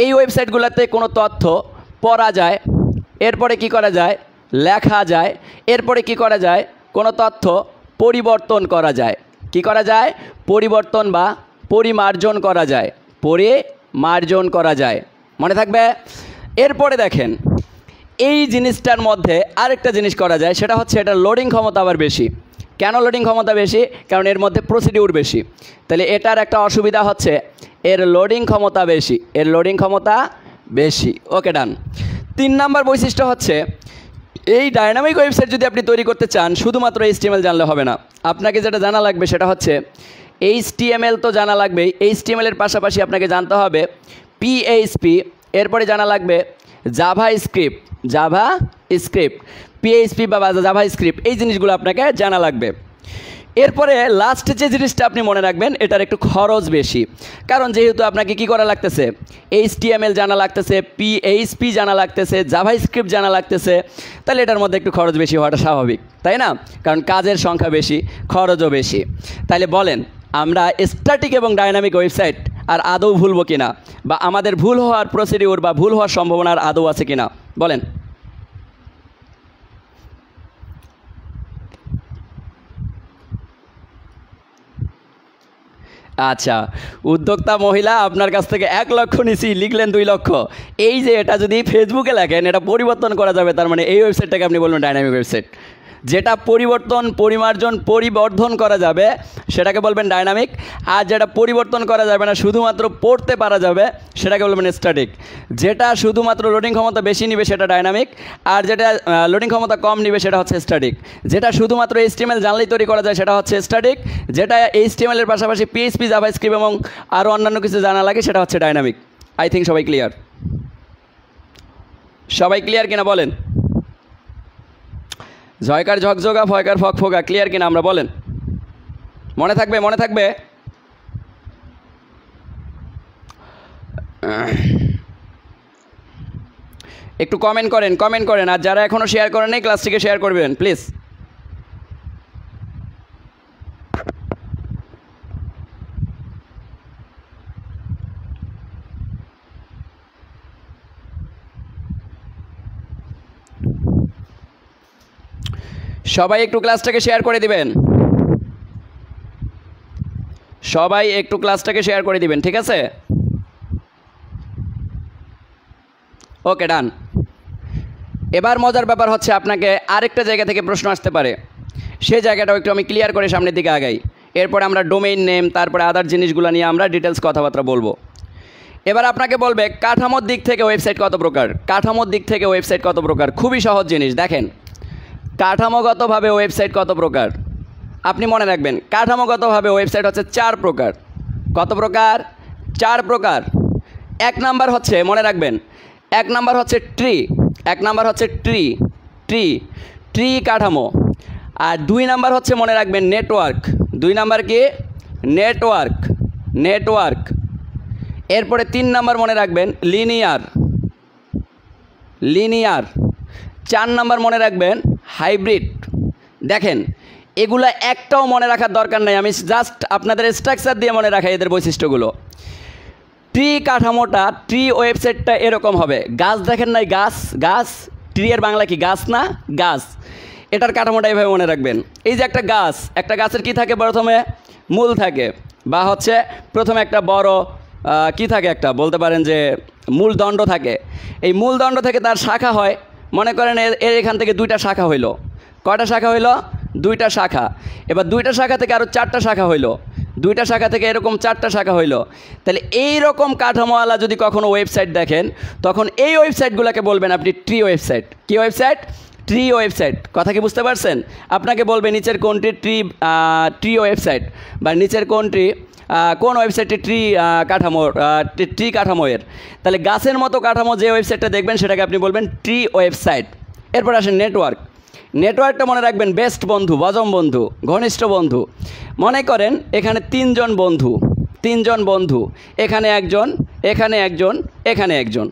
এই ওয়েবসাইটগুলোতে কোনো তথ্য পড়া যায়, এরপরে কি করা যায়? লেখা যায়, এরপরে কি করা যায়? কোনো তথ্য পরিবর্তন করা যায়। কি করা যায়? পরিবর্তন বা পরিমার্জন করা যায়। পরিমার্জন করা যায়, মনে থাকবে। এরপরে দেখেন এই জিনিসটার মধ্যে আরেকটা জিনিস করা যায়, সেটা হচ্ছে এটা লোডিং ক্ষমতা আবার বেশি। কেন লোডিং ক্ষমতা বেশি? কারণ এর মধ্যে প্রসিডিউর বেশি। তাহলে এটার একটা অসুবিধা হচ্ছে এর লোডিং ক্ষমতা বেশি। এর লোডিং ক্ষমতা বেশি। ওকে, ডান। 3 নাম্বার বৈশিষ্ট্য হচ্ছে, এই ডাইনামিক ওয়েবসাইট যদি আপনি তৈরি করতে চান শুধুমাত্র HTML জানলে হবে না। আপনাকে যেটা জানা লাগবে সেটা হচ্ছে HTML তো জানা লাগবেই। HTML এর পাশাপাশি আপনাকে জানতে হবে PHP, এরপরে জানা লাগবে জাভাস্ক্রিপ্ট, PHP বা জাভাস্ক্রিপ্ট, এই জিনিসগুলো আপনাকে জানা লাগবে। এরপরে লাস্ট যে জিনিসটা আপনি মনে রাখবেন, এটার একটু খরচ বেশি। কারণ যেহেতু আপনাকে কি করা লাগতেছে? HTML জানা লাগতেছে, PHP জানা লাগতেছে, জাভাস্ক্রিপ্ট জানা লাগতেছে, তাহলে এটার মধ্যে একটু খরচ বেশি হওয়াটা স্বাভাবিক, তাই না? কারণ কাজের সংখ্যা বেশি, খরচও বেশি। তাহলে বলেন আমরা স্ট্যাটিক এবং ডাইনামিক ওয়েবসাইট আর আদৌ ভুলবো কিনা, বা আমাদের ভুল হওয়ার প্রসিডিউর বা ভুল হওয়ার সম্ভাবনার আদৌ আছে কিনা? বলেন। আচ্ছা, উদ্যোক্তা মহিলা আপনার কাছ থেকে 1 লক্ষ নিছি, লিখলেন 2 লক্ষ। এই যে এটা যদি ফেসবুকে লেখেন এটা পরিবর্তন করা যাবে, তার মানে এই ওয়েবসাইটটাকে আপনি বলবেন ডাইনামিক ওয়েবসাইট। যেটা পরিবর্ধন করা যাবে সেটাকে বলবেন ডাইনামিক, আর যেটা পরিবর্তন করা যাবে না, শুধুমাত্র পড়তে পারা যাবে, সেটাকে বলবেন স্ট্যাটিক। যেটা শুধুমাত্র লোডিং ক্ষমতা বেশি নিবে সেটা ডাইনামিক, আর যেটা লোডিং ক্ষমতা কম নিবে সেটা হচ্ছে স্ট্যাটিক। যেটা শুধুমাত্র HTML জানলেই তৈরি করা যায় সেটা হচ্ছে স্ট্যাটিক। যেটা HTML এর পাশাপাশি PHP, জাভাস্ক্রিপ্ট এবং আরও অন্যান্য কিছু জানা লাগে সেটা হচ্ছে ডাইনামিক। আই থিঙ্ক সবাই ক্লিয়ার। সবাই ক্লিয়ার কিনা বলেন? জয়কার ঝকঝকা, ভয়কার ফকফকা, ক্লিয়ার কিনা আমরা বলেন? মনে থাকবে, মনে থাকবে। একটু কমেন্ট করেন, আর যারা এখনও শেয়ার করেন নাই ক্লাসটিকে শেয়ার করবেন প্লিজ। সবাই একটু ক্লাসটাকে শেয়ার করে দিবেন, সবাই একটু ক্লাসটাকে শেয়ার করে দিবেন, ঠিক আছে? ওকে, ডান। এবার মজার ব্যাপার হচ্ছে আপনাকে আরেকটা জায়গা থেকে প্রশ্ন আসতে পারে, সেই জায়গাটাও একটু আমি ক্লিয়ার করে সামনের দিকে আগাই। এরপরে আমরা ডোমেইন নেম, তারপরে আদার জিনিসগুলো নিয়ে আমরা ডিটেলস কথাবার্তা বলবো। এবার আপনাকে বলবে কাঠামোর দিক থেকে ওয়েবসাইট কত প্রকার। কাঠামোর দিক থেকে ওয়েবসাইট কত প্রকার? খুবই সহজ জিনিস। দেখেন কাঠামোগতভাবে ওয়েবসাইট কত প্রকার আপনি মনে রাখবেন। কাঠামোগতভাবে ওয়েবসাইট হচ্ছে 4 প্রকার। কত প্রকার? 4 প্রকার। এক নাম্বার হচ্ছে মনে রাখবেন, এক নাম্বার হচ্ছে ট্রি, এক নাম্বার হচ্ছে ট্রি, ট্রি ট্রি কাঠামো। আর দুই নাম্বার হচ্ছে মনে রাখবেন নেটওয়ার্ক, দুই নাম্বার কি নেটওয়ার্ক, নেটওয়ার্ক। এরপরে তিন নাম্বার মনে রাখবেন লিনিয়ার, লিনিয়ার। চার নাম্বার মনে রাখবেন হাইব্রিড। দেখেন এগুলা একটাও মনে রাখার দরকার নাই, আমি জাস্ট আপনাদের স্ট্রাকচার দিয়ে মনে রাখাই এদের বৈশিষ্ট্যগুলো। ট্রি কাঠামোটা, ট্রি ওয়েবসাইটটা এরকম হবে। গাছ দেখেন নাই, গাছ, গাছ, ট্রি এর বাংলা কি গাছ না, গাছ। এটার কাঠামোটা এইভাবে মনে রাখবেন। এই যে একটা গাছ, একটা গাছের কি থাকে, প্রথমে মূল থাকে, বা হচ্ছে প্রথমে একটা বড় কি থাকে, একটা বলতে পারেন যে মূলদণ্ড থাকে। এই মূলদণ্ড থেকে তার শাখা হয়, মনে করেন এর এখান থেকে দুইটা শাখা হইল। কয়টা শাখা হইল? দুইটা শাখা। এবার দুইটা শাখা থেকে আরও চারটা শাখা হইল, দুইটা শাখা থেকে এরকম চারটা শাখা হইল। তাহলে এই রকম কাঠামোওয়ালা যদি কখনো ওয়েবসাইট দেখেন, তখন এই ওয়েবসাইটগুলোকে বলবেন আপনি ট্রি ওয়েবসাইট। কী ওয়েবসাইট? Tree website. কথা কি বুঝতে পারছেন? আপনাকে বলবে নিচের কোনটি ট্রি ওয়েবসাইট, বা নিচের কোনটি কোন ওয়েবসাইটটি ট্রি কাঠামোর, ট্রি কাঠামো এর। তাহলে গাছের মতো কাঠামো যে ওয়েবসাইটটা দেখবেন সেটাকে আপনি বলবেন ট্রি ওয়েবসাইট। এরপর আসেন নেটওয়ার্ক। নেটওয়ার্কটা মনে রাখবেন বেস্ট বন্ধু, বজম বন্ধু, ঘনিষ্ঠ বন্ধু। মনে করেন এখানে তিনজন বন্ধু, তিনজন বন্ধু, এখানে একজন, এখানে একজন, এখানে একজন।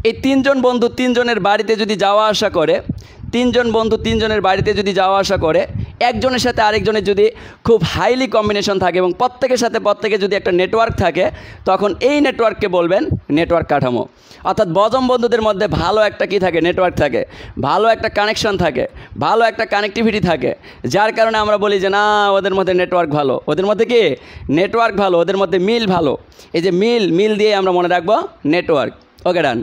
এই তিনজন বন্ধু তিনজনের বাড়িতে যদি যাওয়া আসা করে, তিনজন বন্ধু তিনজনের বাড়িতে যদি যাওয়া আসা করে, একজনের সাথে আরেকজনের যদি খুব হাইলি কম্বিনেশন থাকে এবং প্রত্যেকের সাথে প্রত্যেকের যদি একটা নেটওয়ার্ক থাকে, তখন এই নেটওয়ার্ককে বলবেন নেটওয়ার্ক কাঠামো। অর্থাৎ বজম বন্ধুদের মধ্যে ভালো একটা কি থাকে, নেটওয়ার্ক থাকে, ভালো একটা কানেকশন থাকে, ভালো একটা কানেক্টিভিটি থাকে, যার কারণে আমরা বলি যে না ওদের মধ্যে নেটওয়ার্ক ভালো, ওদের মধ্যে কি নেটওয়ার্ক ভালো, ওদের মধ্যে মিল ভালো। এই যে মিল, মিল দিয়ে আমরা মনে রাখবো নেটওয়ার্ক। ওকে ডান।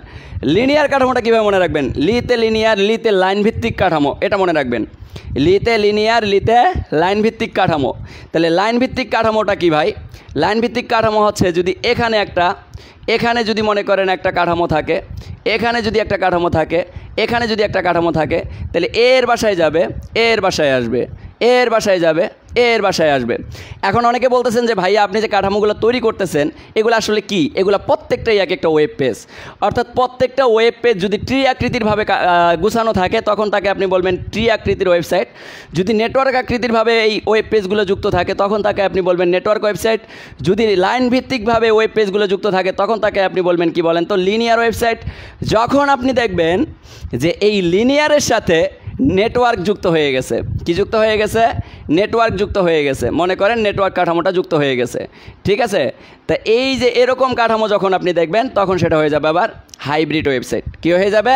লিনিয়ার কাঠামোটা কীভাবে মনে রাখবেন? লিতে লিনিয়ার, লিতে লাইন ভিত্তিক কাঠামো, এটা মনে রাখবেন। লিতে লিনিয়ার, লিতে লাইন ভিত্তিক কাঠামো। তাহলে লাইন ভিত্তিক কাঠামোটা কি ভাই? লাইন ভিত্তিক কাঠামো হচ্ছে যদি এখানে একটা, এখানে যদি মনে করেন একটা কাঠামো থাকে, এখানে যদি একটা কাঠামো থাকে, এখানে যদি একটা কাঠামো থাকে, তাহলে এর বাসায় যাবে, এর বাসায় আসবে, এর বাসায় যাবে, এর বাসায় আসবে। এখন অনেকে বলতেছেন যে ভাইয়া আপনি যে কাঠামোগুলো তৈরি করতেছেন এগুলো আসলে কি? এগুলো প্রত্যেকটাই এক একটা ওয়েব পেজ। অর্থাৎ প্রত্যেকটা ওয়েব পেজ যদি ট্রি আকৃতিরভাবে গুছানো থাকে তখন তাকে আপনি বলবেন ট্রি আকৃতির ওয়েবসাইট। যদি নেটওয়ার্ক আকৃতিরভাবে এই ওয়েব পেজগুলো যুক্ত থাকে তখন তাকে আপনি বলবেন নেটওয়ার্ক ওয়েবসাইট। যদি লাইন ভিত্তিকভাবে ওয়েব পেজগুলো যুক্ত থাকে তখন তাকে আপনি বলবেন কি বলেন তো? Linear website. যখন আপনি দেখবেন যে এই লিনিয়ারের সাথে নেটওয়ার্ক যুক্ত হয়ে গেছে, কি যুক্ত হয়ে গেছে? নেটওয়ার্ক যুক্ত হয়ে গেছে। মনে করেন নেটওয়ার্ক কাঠামোটা যুক্ত হয়ে গেছে, ঠিক আছে? তা এই যে এরকম কাঠামো যখন আপনি দেখবেন তখন সেটা হয়ে যাবে আবার হাইব্রিড ওয়েবসাইট। কী হয়ে যাবে?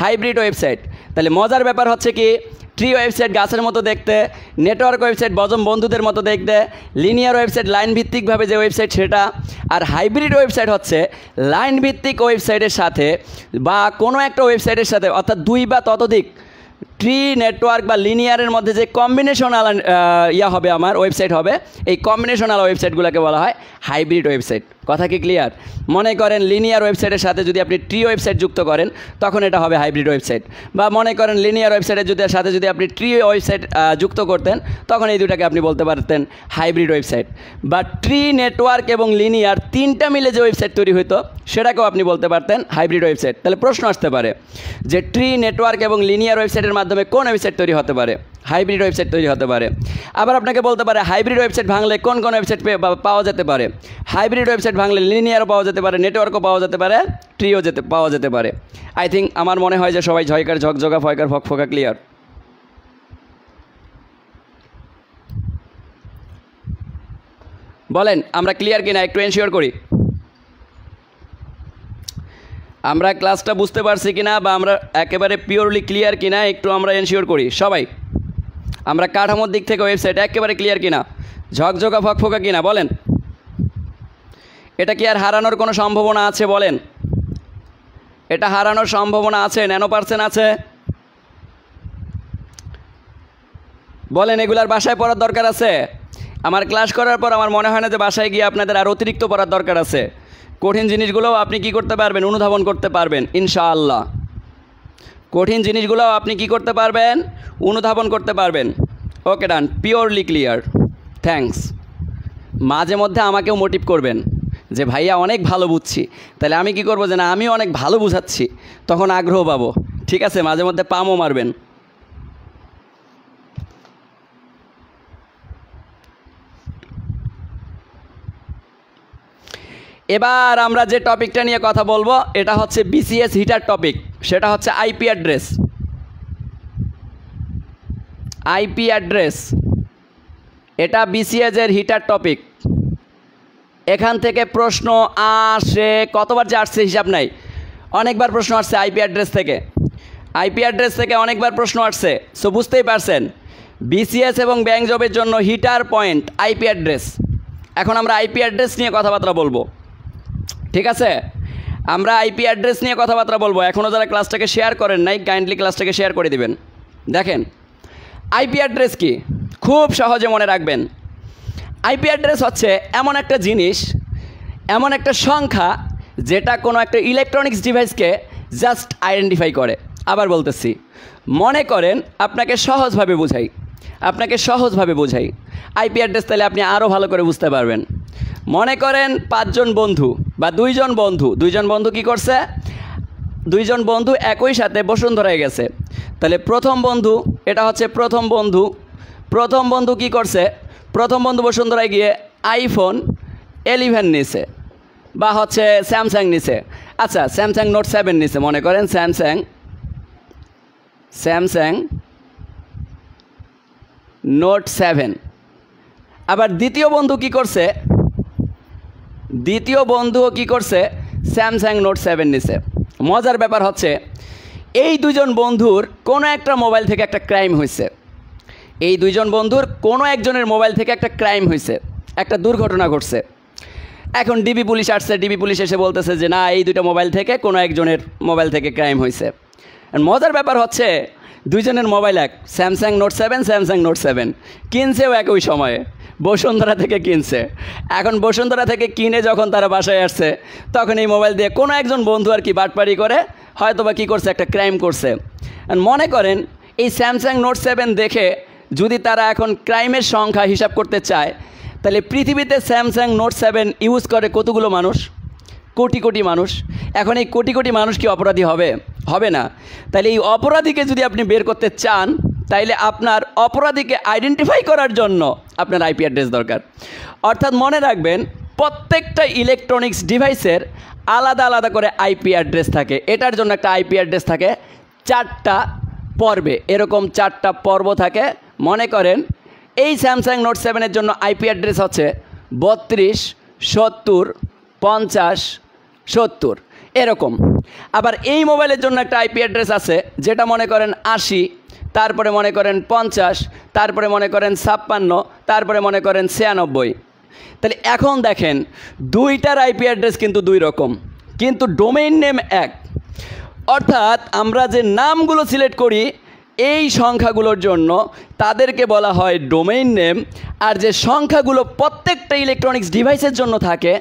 Hybrid website. তাহলে মজার ব্যাপার হচ্ছে কি, ট্রি ওয়েবসাইট গাছের মতো দেখতে, নেটওয়ার্ক ওয়েবসাইট বজম বন্ধুদের মতো দেখতে, লিনিয়ার ওয়েবসাইট লাইন ভিত্তিকভাবে যে ওয়েবসাইট সেটা, আর হাইব্রিড ওয়েবসাইট হচ্ছে লাইন ভিত্তিক ওয়েবসাইটের সাথে বা কোনো একটা ওয়েবসাইটের সাথে, অর্থাৎ দুই বা ততোধিক ট্রি, নেটওয়ার্ক বা লিনিয়ারের মধ্যে যে কম্বিনেশনাল হবে আমার ওয়েবসাইট হবে, এই কম্বিনেশনাল ওয়েবসাইটগুলোকে বলা হয় হাইব্রিড ওয়েবসাইট। কথা কি ক্লিয়ার? মনে করেন লিনিয়ার ওয়েবসাইটের সাথে যদি আপনি ট্রি ওয়েবসাইট যুক্ত করেন তখন এটা হবে হাইব্রিড ওয়েবসাইট। বা মনে করেন লিনিয়ার ওয়েবসাইটের সাথে যদি আপনি ট্রি ওয়েবসাইট যুক্ত করতেন তখন এই দুটাকে আপনি বলতে পারতেন হাইব্রিড ওয়েবসাইট। বা ট্রি, নেটওয়ার্ক এবং লিনিয়ার তিনটা মিলে যে ওয়েবসাইট তৈরি হতো সেটাকেও আপনি বলতে পারতেন হাইব্রিড ওয়েবসাইট। তাহলে প্রশ্ন আসতে পারে যে ট্রি, নেটওয়ার্ক এবং লিনিয়ার ওয়েবসাইটের মাধ্যমে কোন ওয়েবসাইট তৈরি হতে পারে? হাইব্রিড ওয়েবসাইট তৈরি হতে পারে। আবার আপনাকে বলতে পারে হাইব্রিড ওয়েবসাইট ভাঙলে কোন কোন ওয়েবসাইট পাওয়া যেতে পারে? হাইব্রিড ওয়েবসাইট ভাঙলে লিনিয়ারও পাওয়া যেতে পারে, নেটওয়ার্কও পাওয়া যেতে পারে, ট্রিও পাওয়া যেতে পারে। আই থিঙ্ক আমার মনে হয় যে সবাই ঝয়কার ঝকঝকা, ফয়কার ফকফকা ক্লিয়ার। বলেন আমরা ক্লিয়ার কিনা, একটু এনশিওর করি আমরা ক্লাসটা বুঝতে পারছি কিনা, বা আমরা একেবারে পিওরলি ক্লিয়ার কিনা একটু আমরা এনশিওর করি সবাই। আমরা কাঠামোর দিক থেকে ওয়েবসাইট একেবারে ক্লিয়ার কিনা, ঝকঝকা ফকফকা কিনা বলেন। এটা কি আর হারানোর কোনো সম্ভাবনা আছে বলেন? এটা হারানোর সম্ভাবনা আছে? ন্যানো% আছে? বলেন এগুলার বাসায় পড়ার দরকার আছে? আমার ক্লাস করার পর আমার মনে হয় না যে বাসায় গিয়ে আপনাদের আর অতিরিক্ত পড়ার দরকার আছে। কঠিন জিনিসগুলোও আপনি কি করতে পারবেন? অনুধাবন করতে পারবেন ইনশাআল্লাহ। কঠিন জিনিসগুলোও আপনি কি করতে পারবেন? অনুধাবন করতে পারবেন। ওকে ডান, পিওরলি ক্লিয়ার, থ্যাঙ্কস। মাঝে মধ্যে আমাকেও মোটিভ করবেন, যে ভাইয়া অনেক ভালো বুঝছি, তাহলে আমি কি করব যে না আমি অনেক ভালো বুঝাচ্ছি, তখন আগ্রহ পাবো। ঠিক আছে, মাঝে মধ্যে পামও মারবেন। এবার আমরা যে টপিকটা নিয়ে কথা বলবো এটা হচ্ছে বিসিএস হিটার টপিক, সেটা হচ্ছে আইপি অ্যাড্রেস। আইপি অ্যাড্রেস এটা বিসিএস এর হিটার টপিক। এখান থেকে প্রশ্ন আসে, কতবার যে আসছে হিসাব নাই, অনেকবার প্রশ্ন আসছে আইপি অ্যাড্রেস থেকে। আইপি অ্যাড্রেস থেকে অনেকবার প্রশ্ন আসছে। সো বুঝতেই পারছেন বিসিএস এবং ব্যাংক জবের জন্য হিটার পয়েন্ট আইপি অ্যাড্রেস। এখন আমরা আইপি অ্যাড্রেস নিয়ে কথাবার্তা বলবো। ঠিক আছে, আমরা আইপি অ্যাড্রেস নিয়ে কথাবার্তা বলবো। এখনও যারা ক্লাসটাকে শেয়ার করেন নাই, কাইন্ডলি ক্লাসটাকে শেয়ার করে দিবেন। দেখেন আইপি অ্যাড্রেস কি, খুব সহজে মনে রাখবেন। আইপি অ্যাড্রেস হচ্ছে এমন একটা জিনিস, এমন একটা সংখ্যা যেটা কোনো একটা ইলেকট্রনিক্স ডিভাইসকে জাস্ট আইডেন্টিফাই করে। আবার বলতেছি, মনে করেন আপনাকে সহজভাবে বোঝাই আইপি অ্যাড্রেস, তাহলে আপনি আরও ভালো করে বুঝতে পারবেন। মনে করেন 5 জন বন্ধু বা 2 জন বন্ধু কি করছে, 2 জন বন্ধু একই সাথে বসুন্ধরায় গেছে। তাহলে প্রথম বন্ধু, এটা হচ্ছে প্রথম বন্ধু কি করছে, প্রথম বন্ধু বসুন্ধরায় গিয়ে আইফোন 11 নিছে বা হচ্ছে স্যামসাং নিছে। আচ্ছা, স্যামসাং নোট 7 নিছে, মনে করেন স্যামসাং নোট 7। আবার দ্বিতীয় বন্ধুও কি করছে, স্যামসাং নোট 7 নিছে। মজার ব্যাপার হচ্ছে এই 2 জন বন্ধুর কোনো একটা মোবাইল থেকে একটা ক্রাইম হয়েছে। এই 2 জন বন্ধুর কোনো একজনের মোবাইল থেকে একটা ক্রাইম হয়েছে, একটা দুর্ঘটনা ঘটছে। এখন ডিবি পুলিশ আসছে, ডিবি পুলিশ এসে বলতেছে যে না এই 2টা মোবাইল থেকে কোনো একজনের মোবাইল থেকে ক্রাইম হয়েছে। মজার ব্যাপার হচ্ছে 2 জনের মোবাইল এক, স্যামসাং নোট 7 কিনছেও একই সময়ে, বসুন্ধরা থেকে কিনছে। এখন বসুন্ধরা থেকে কিনে যখন তারা বাসায় আসছে, তখন এই মোবাইল দিয়ে কোনো একজন বন্ধু আর কি বাটপারি করে হয়তো বা কী করছে, একটা ক্রাইম করছে। মনে করেন এই স্যামসাং নোট 7 দেখে যদি তারা এখন ক্রাইমের সংখ্যা হিসাব করতে চায়, তাহলে পৃথিবীতে স্যামসাং নোট 7 ইউজ করে কতগুলো মানুষ, কোটি কোটি মানুষ। এখন এই কোটি কোটি মানুষ কি অপরাধী হবে না? তাহলে এই অপরাধীকে যদি আপনি বের করতে চান, তাইলে আপনার অপরাধীকে আইডেন্টিফাই করার জন্য আপনার আইপি অ্যাড্রেস দরকার। অর্থাৎ মনে রাখবেন প্রত্যেকটা ইলেকট্রনিক্স ডিভাইসের আলাদা আলাদা করে আইপি অ্যাড্রেস থাকে। এটার জন্য একটা আইপি অ্যাড্রেস থাকে 4টা পর্বে, এরকম 4টা পর্ব থাকে। মনে করেন এই স্যামসাং নোট 7-এর জন্য আইপি অ্যাড্রেস হচ্ছে 32, 70, 50, 70 এরকম। আবার এই মোবাইলের জন্য একটা আইপি অ্যাড্রেস আছে যেটা মনে করেন 80, তারপরে মনে করেন 50, তারপরে মনে করেন 56, তারপরে মনে করেন 96। তাহলে এখন দেখেন 2টার আইপি অ্যাড্রেস কিন্তু 2 রকম, কিন্তু ডোমেইন নেম এক। অর্থাৎ আমরা যে নামগুলো সিলেক্ট করি এই সংখ্যাগুলোর জন্য তাদেরকে বলা হয় ডোমেইন নেম, আর যে সংখ্যাগুলো প্রত্যেকটা ইলেকট্রনিক্স ডিভাইসের জন্য থাকে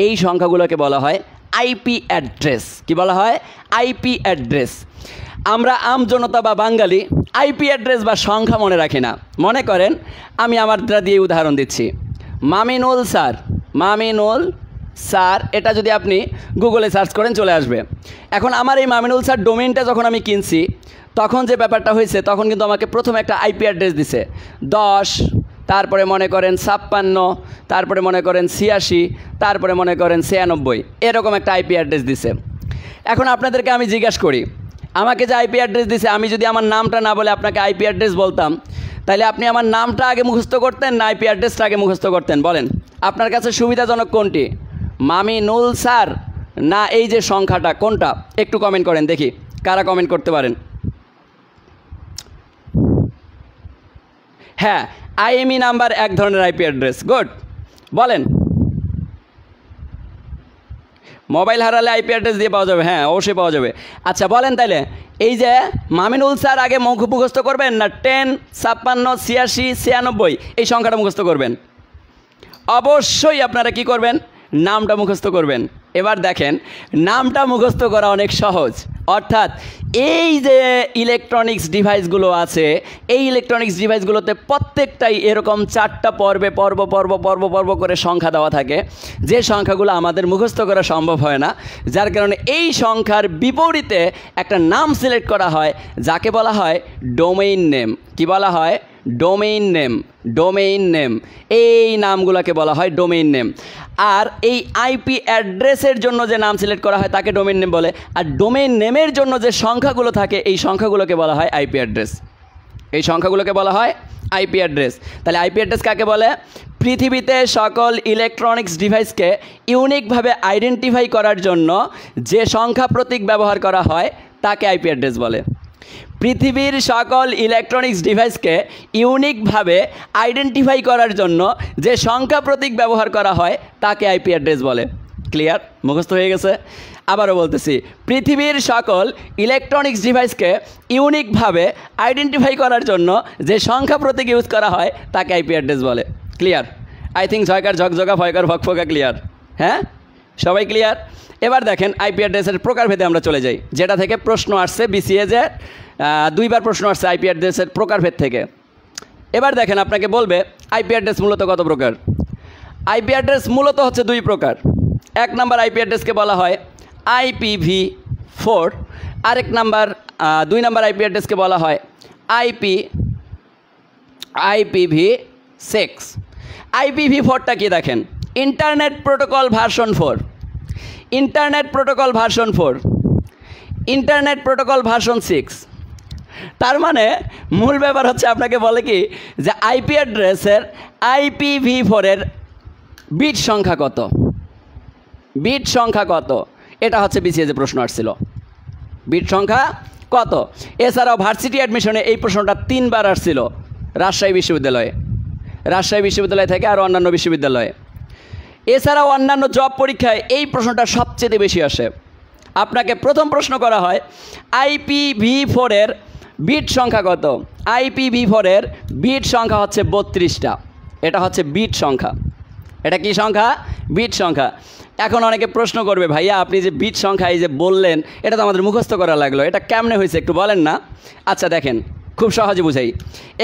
এই সংখ্যাগুলোকে বলা হয় আইপি অ্যাড্রেস। কি বলা হয়? IP address. আমরা আমজনতা বা বাঙালি আইপি অ্যাড্রেস বা সংখ্যা মনে রাখি না। মনে করেন আমি আমারটা দিয়ে উদাহরণ দিচ্ছি, মামিনুল স্যার, এটা যদি আপনি গুগলে সার্চ করেন চলে আসবে। এখন আমার এই মামিনুল স্যার ডোমেইনটা যখন আমি কিনছি, তখন যে ব্যাপারটা হয়েছে, তখন কিন্তু আমাকে প্রথমে একটা আইপি অ্যাড্রেস দিছে 10, তারপরে মনে করেন 56, তারপরে মনে করেন 86, তারপরে মনে করেন 96, এরকম একটা আইপি অ্যাড্রেস দিছে। এখন আপনাদেরকে আমি জিজ্ঞাসা করি, আমাকে যে আইপি অ্যাড্রেস দিছে, আমি যদি আমার নামটা না বলে আপনাকে আইপি অ্যাড্রেস বলতাম, তাহলে আপনি আমার নামটা আগে মুখস্থ করতেন না আইপি অ্যাড্রেসটা আগে মুখস্থ করতেন? বলেন আপনার কাছে সুবিধাজনক কোনটি, মামিনুল স্যার না এই যে সংখ্যাটা, কোনটা? একটু কমেন্ট করেন দেখি কারা কমেন্ট করতে পারেন। হ্যাঁ, আইএমই নাম্বার এক ধরনের আইপি অ্যাড্রেস। গুড, বলেন। মোবাইল হারালে আইপি অ্যাড্রেস দিয়ে পাওয়া যাবে? হ্যাঁ, অবশ্যই পাওয়া যাবে। আচ্ছা বলেন তাহলে এই যে মামিনুল স্যার আগে মুখস্থ করবেন না 10, 56, 86, 96 এই সংখ্যাটা মুখস্থ করবেন? অবশ্যই আপনারা কি করবেন? নামটা মুখস্থ করবেন। এবার দেখেন নামটা মুখস্থ করা অনেক সহজ, অর্থাৎ এই যে ইলেকট্রনিক্স ডিভাইসগুলো আছে, এই ইলেকট্রনিক্স ডিভাইসগুলোতে প্রত্যেকটাই এরকম 4টা পর্বে পর্ব করে সংখ্যা দেওয়া থাকে, যে সংখ্যাগুলো আমাদের মুখস্থ করা সম্ভব হয় না। যার কারণে এই সংখ্যার বিপরীতে একটা নাম সিলেক্ট করা হয়, যাকে বলা হয় ডোমেইন নেম। কি বলা হয়? Domain name. ডোমেইন নেম, এই নামগুলোকে বলা হয় ডোমেইন নেম। আর এই আইপি অ্যাড্রেসের জন্য যে নাম সিলেক্ট করা হয় তাকে ডোমেইন নেম বলে। আর ডোমেইন নেমের জন্য যে সংখ্যাগুলো থাকে এই সংখ্যাগুলোকে বলা হয় আইপি অ্যাড্রেস। এই সংখ্যাগুলোকে বলা হয় আইপি অ্যাড্রেস। তাহলে আইপি অ্যাড্রেস কাকে বলে? পৃথিবীতে সকল ইলেকট্রনিক্স ডিভাইসকে ইউনিকভাবে আইডেন্টিফাই করার জন্য যে সংখ্যা প্রতীক ব্যবহার করা হয় তাকে আইপি অ্যাড্রেস বলে। পৃথিবীর সকল ইলেকট্রনিক্স ডিভাইসকে ইউনিকভাবে আইডেন্টিফাই করার জন্য যে সংখ্যা প্রতীক ব্যবহার করা হয় তাকে আইপি অ্যাড্রেস বলে। ক্লিয়ার? মুখস্থ হয়ে গেছে? আবারও বলতেছি, পৃথিবীর সকল ইলেকট্রনিক্স ডিভাইসকে ইউনিকভাবে আইডেন্টিফাই করার জন্য যে সংখ্যা প্রতীক ইউজ করা হয় তাকে আইপি অ্যাড্রেস বলে। ক্লিয়ার? আই থিঙ্ক ঝয়কার ঝকঝকা ভয়কার ভকফকা ক্লিয়ার। হ্যাঁ, সবাই ক্লিয়ার? এবার দেখেন আইপি অ্যাড্রেসের প্রকারভেদে আমরা চলে যাই, যেটা থেকে প্রশ্ন আসছে বিসিএ যে 2বার প্রশ্ন আসছে আইপি অ্যাড্রেসের প্রকারভেদ থেকে। এবার দেখেন আপনাকে বলবে আইপি অ্যাড্রেস মূলত কত প্রকার। আইপি অ্যাড্রেস মূলত হচ্ছে 2 প্রকার। 1 নম্বর আইপি অ্যাড্রেসকে বলা হয় IPv4, আরেক নাম্বার 2 নম্বর আইপি অ্যাড্রেসকে বলা হয় IPv6। IPv4টা কি দেখেন? Internet protocol version 4, internet protocol version 4, internet protocol version 6। তার মানে মূল ব্যাপার হচ্ছে আপনাকে বলে কি যে আইপি অ্যাড্রেসের IPv4-এর বিট সংখ্যা কত, বিট সংখ্যা কত, এটা হচ্ছে বিসিএস যে প্রশ্ন আসছিল, বিট সংখ্যা কত। এছাড়াও ভার্সিটি অ্যাডমিশনে এই প্রশ্নটা 3বার আসছিল, রাজশাহী বিশ্ববিদ্যালয় থেকে আর অন্যান্য বিশ্ববিদ্যালয়ে। এছাড়াও অন্যান্য জব পরীক্ষায় এই প্রশ্নটা সবচেয়ে বেশি আসে। আপনাকে প্রথম প্রশ্ন করা হয় IPv4-এর বিট সংখ্যা কত। IPv4-এর বিট সংখ্যা হচ্ছে 32টা। এটা হচ্ছে বিট সংখ্যা। এটা কি সংখ্যা? বিট সংখ্যা। এখন অনেকে প্রশ্ন করবে, ভাইয়া আপনি যে বিট সংখ্যা এই যে বললেন এটা তো আমাদের মুখস্থ করা লাগলো, এটা কেমনে হয়েছে একটু বলেন না। আচ্ছা দেখেন, খুব সহজে বুঝাই।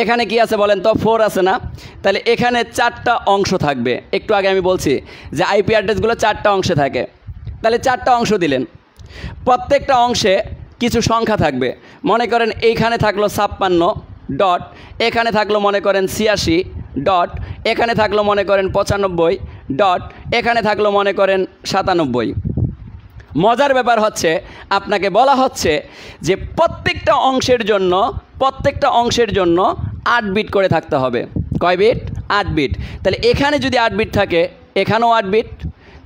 এখানে কি আছে বলেন তো? 4 আছে না? তাহলে এখানে 4টা অংশ থাকবে। একটু আগে আমি বলছি যে আইপি অ্যাড্রেসগুলো 4টা অংশে থাকে। তাহলে 4টা অংশ দিলেন, প্রত্যেকটা অংশে কিছু সংখ্যা থাকবে। মনে করেন এইখানে থাকলো 56 ডট, এখানে থাকলো মনে করেন 86 ডট, এখানে থাকলো মনে করেন 95 ডট, এখানে থাকলো মনে করেন 97। মজার ব্যাপার হচ্ছে আপনাকে বলা হচ্ছে যে প্রত্যেকটা অংশের জন্য 8 বিট করে থাকতে হবে। কয় বিট? 8 বিট। তাহলে এখানে যদি 8 বিট থাকে এখানেও 8 বিট,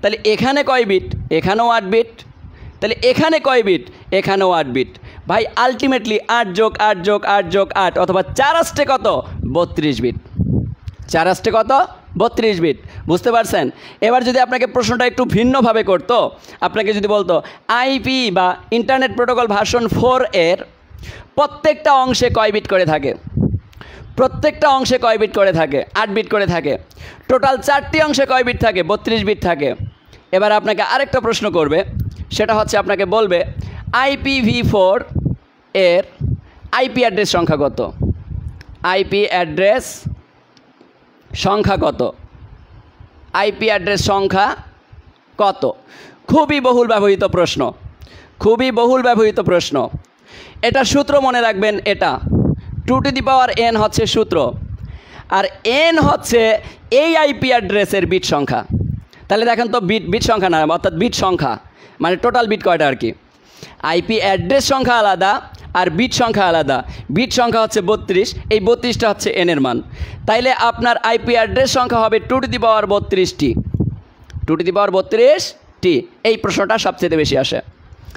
তাহলে এখানে কয় বিট? এখানেও 8 বিট। তাহলে এখানে কয় বিট? এখানেও 8 বিট। ভাই আলটিমেটলি 8 যোগ 8 যোগ 8 যোগ 8 অথবা 4 আসতে কত? 32 বিট। 4 আসতে কত? 32 বিট। বুঝতে পারছেন? এবার যদি আপনাকে প্রশ্নটা একটু ভিন্নভাবে করতো, আপনাকে যদি বলতো আইপি বা ইন্টারনেট প্রোটোকল ভার্সন 4 এর প্রত্যেকটা অংশে কয় বিট করে থাকে? প্রত্যেকটা অংশে কয় বিট করে থাকে? 8 বিট করে থাকে। টোটাল 4টি অংশে কয় বিট থাকে? 32 বিট থাকে। এবার আপনাকে আরেকটা প্রশ্ন করবে, সেটা হচ্ছে আপনাকে বলবে IPv4 এর আইপি অ্যাড্রেস সংখ্যা কত? আইপি অ্যাড্রেস সংখ্যা কত? আইপি অ্যাড্রেস সংখ্যা কত? খুবই বহুল ব্যবহৃত প্রশ্ন, খুবই বহুল ব্যবহৃত প্রশ্ন। এটা সূত্র মনে রাখবেন, এটা 2n হচ্ছে সূত্র, আর n হচ্ছে এই আইপি অ্যাড্রেসের বিট সংখ্যা। তাহলে দেখেন তো বিট সংখ্যা না, অর্থাৎ বিট সংখ্যা মানে টোটাল বিট কয়টা আর কি। আইপি অ্যাড্রেস সংখ্যা আলাদা আর বিট সংখ্যা আলাদা। বিট সংখ্যা হচ্ছে 32, এই 32টা হচ্ছে n এর মান। তাইলে আপনার আইপি অ্যাড্রেস সংখ্যা হবে 232টি। 232টি। এই প্রশ্নটা সবচেয়ে বেশি আসে।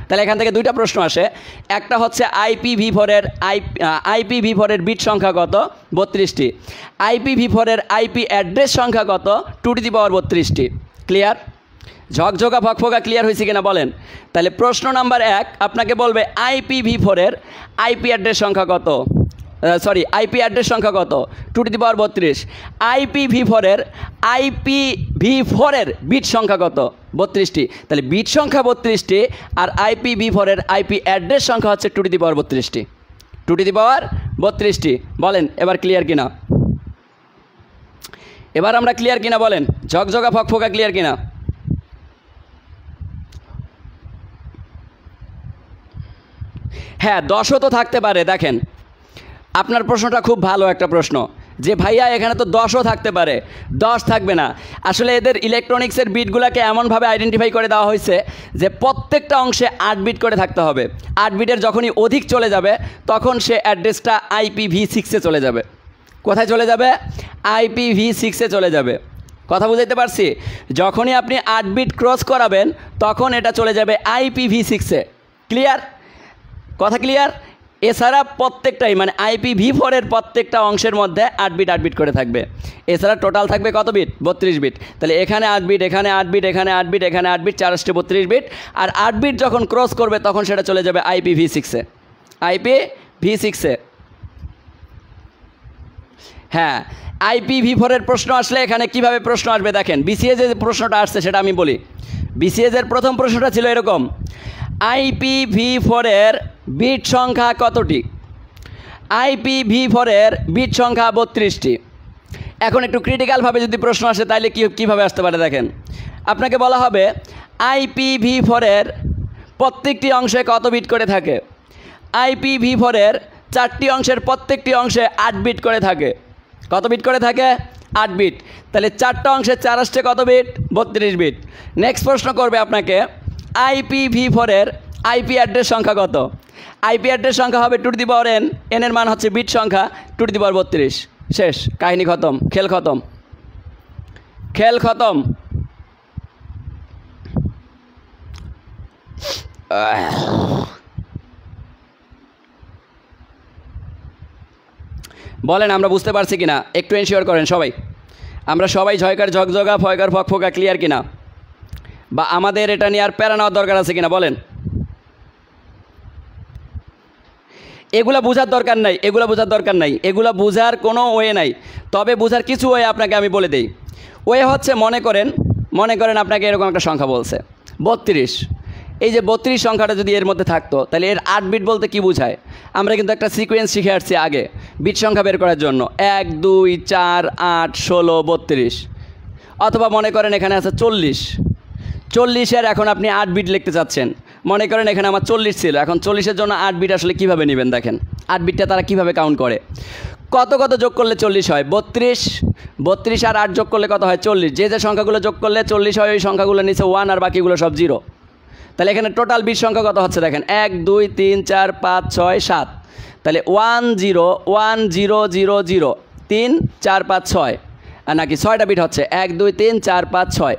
তাহলে এখান থেকে 2টা প্রশ্ন আসে। একটা হচ্ছে IPv4 এর বিট সংখ্যা কত? 32টি। IPv4 এর আইপি অ্যাড্রেস সংখ্যা কত? 232টি। ক্লিয়ার? ঝকঝকা ফকফকা ক্লিয়ার হয়েছে কিনা বলেন? তাহলে প্রশ্ন নাম্বার 1 আপনাকে বলবে IPv4 এর আইপি অ্যাড্রেস সংখ্যা কত? সরি আইপি অ্যাড্রেস সংখ্যা কত? 2^32। IPv4-এর বিট সংখ্যা কত? 32টি। তাহলে বিট সংখ্যা 32টি আর IPv4-এর আইপি অ্যাড্রেস সংখ্যা হচ্ছে 2^32টি। 2^32টি। বলেন এবার ক্লিয়ার কিনা? এবার আমরা ক্লিয়ার কিনা বলেন? ঝকঝকা ফকফকা ক্লিয়ার কিনা? হ্যাঁ 10ও তো থাকতে পারে। দেখেন আপনার প্রশ্নটা খুব ভালো একটা প্রশ্ন যে ভাইয়া এখানে তো 10ও থাকতে পারে, 10 থাকবে না। আসলে এদের ইলেকট্রনিক্সের বিটগুলোকে এমনভাবে আইডেন্টিফাই করে দেওয়া হয়েছে যে প্রত্যেকটা অংশে 8 বিট করে থাকতে হবে। 8 বিটের যখনই অধিক চলে যাবে তখন সে অ্যাড্রেসটা IPv6-এ চলে যাবে। কোথায় চলে যাবে? IPv6-এ চলে যাবে। কথা বুঝাইতে পারছি? যখনই আপনি 8 বিট ক্রস করাবেন তখন এটা চলে যাবে IPv6-এ। ক্লিয়ার? কথা ক্লিয়ার? এছাড়া প্রত্যেকটাই মানে IPv4-এর প্রত্যেকটা অংশের মধ্যে 8 বিট করে থাকবে। এছাড়া টোটাল থাকবে কত বিট? 32 বিট। তাহলে এখানে 8 বিট, এখানে 8 বিট, এখানে 8 বিট, এখানে 8 বিট, 432 বিট। আর 8 বিট যখন ক্রস করবে তখন সেটা চলে যাবে IPv6-এ। IPv6-এ। হ্যাঁ IPv4-এর প্রশ্ন আসলে এখানে কিভাবে প্রশ্ন আসবে দেখেন। BCS যে প্রশ্নটা আসছে সেটা আমি বলি। BCS-এর প্রথম প্রশ্নটা ছিল এরকম, IPv4-এর বিট সংখ্যা কতটি? IPv4-এর বিট সংখ্যা 32টি। এখন একটু ক্রিটিক্যালভাবে যদি প্রশ্ন আসে তাহলে কীভাবে আসতে পারে দেখেন। আপনাকে বলা হবে IPv4-এর প্রত্যেকটি অংশে কত বিট করে থাকে? IPv4-এর 4টি অংশের প্রত্যেকটি অংশে 8 বিট করে থাকে। কত বিট করে থাকে? 8 বিট। তাহলে 4টা অংশে 4 আসছে কত বিট? 32 বিট। নেক্সট প্রশ্ন করবে আপনাকে IPv4-এর আইপি অ্যাড্রেস সংখ্যা কত? আইপি অ্যাড্রেস সংখ্যা হবে 2n, n এর মান হচ্ছে বিট সংখ্যা 2^32। শেষ, কাহিনী খতম, খেল খতম, খেল খতম। বলেন আমরা বুঝতে পারছি কিনা? একটু এনশিওর করেন সবাই। আমরা সবাই ঝয়কার ঝকঝকা ফয়কার ফকফকা ক্লিয়ার কিনা? বা আমাদের এটা নিয়ে আর প্যারা নেওয়ার দরকার আছে কিনা বলেন? এগুলা বোঝার দরকার নাই, এগুলা বোঝার দরকার নাই, এগুলা বোঝার কোনো ওয়ে নাই। তবে বোঝার কিছু ওয়ে আপনাকে আমি বলে দিই। ওয়ে হচ্ছে মনে করেন আপনাকে এরকম একটা সংখ্যা বলছে 32। এই যে 32 সংখ্যাটা যদি এর মধ্যে থাকতো তাহলে এর 8 বিট বলতে কি বোঝায়? আমরা কিন্তু একটা সিকোয়েন্স শিখে আসছি আগে বিট সংখ্যা বের করার জন্য, 1 2 4 8 16 32। অথবা মনে করেন এখানে আছে 40-এর এখন আপনি 8 বিট লিখতে চাচ্ছেন। মনে করেন এখানে আমার 40 ছিল, এখন 40-এর জন্য 8 বিট আসলে কীভাবে নেবেন দেখেন। 8 বিটটা তারা কীভাবে কাউন্ট করে? কত যোগ করলে 40 হয়? 32 আর 8 যোগ করলে কত হয়? 40। যে সংখ্যাগুলো যোগ করলে 40 হয় ওই সংখ্যাগুলো নিচে 1 আর বাকিগুলো সব 0। তাহলে এখানে টোটাল বিট সংখ্যা কত হচ্ছে দেখেন, 1 2 3 4 5 6 7। তাহলে 1 0 1 0 0 0 3 4 5 6, আর নাকি 6টা বিট হচ্ছে 1 2 3 4 5 6।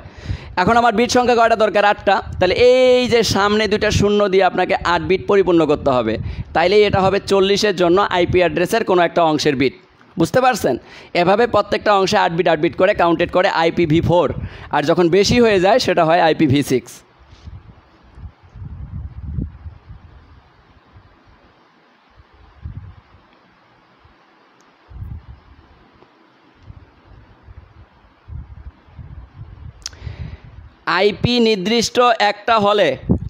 এখন আমার বিট সংখ্যা কয়টা দরকার? 8টা। তাহলে এই যে সামনে 2টা শূন্য দিয়ে আপনাকে 8 বিট পরিপূর্ণ করতে হবে। তাইলেই এটা হবে 40-এর জন্য আইপি অ্যাড্রেসের কোনো একটা অংশের বিট। বুঝতে পারছেন? এভাবে প্রত্যেকটা অংশে 8 বিট করে কাউন্টেড করে IPv4, আর যখন বেশি হয়ে যায় সেটা হয় IPv6। আইপি নির্দিষ্ট একটা হলে,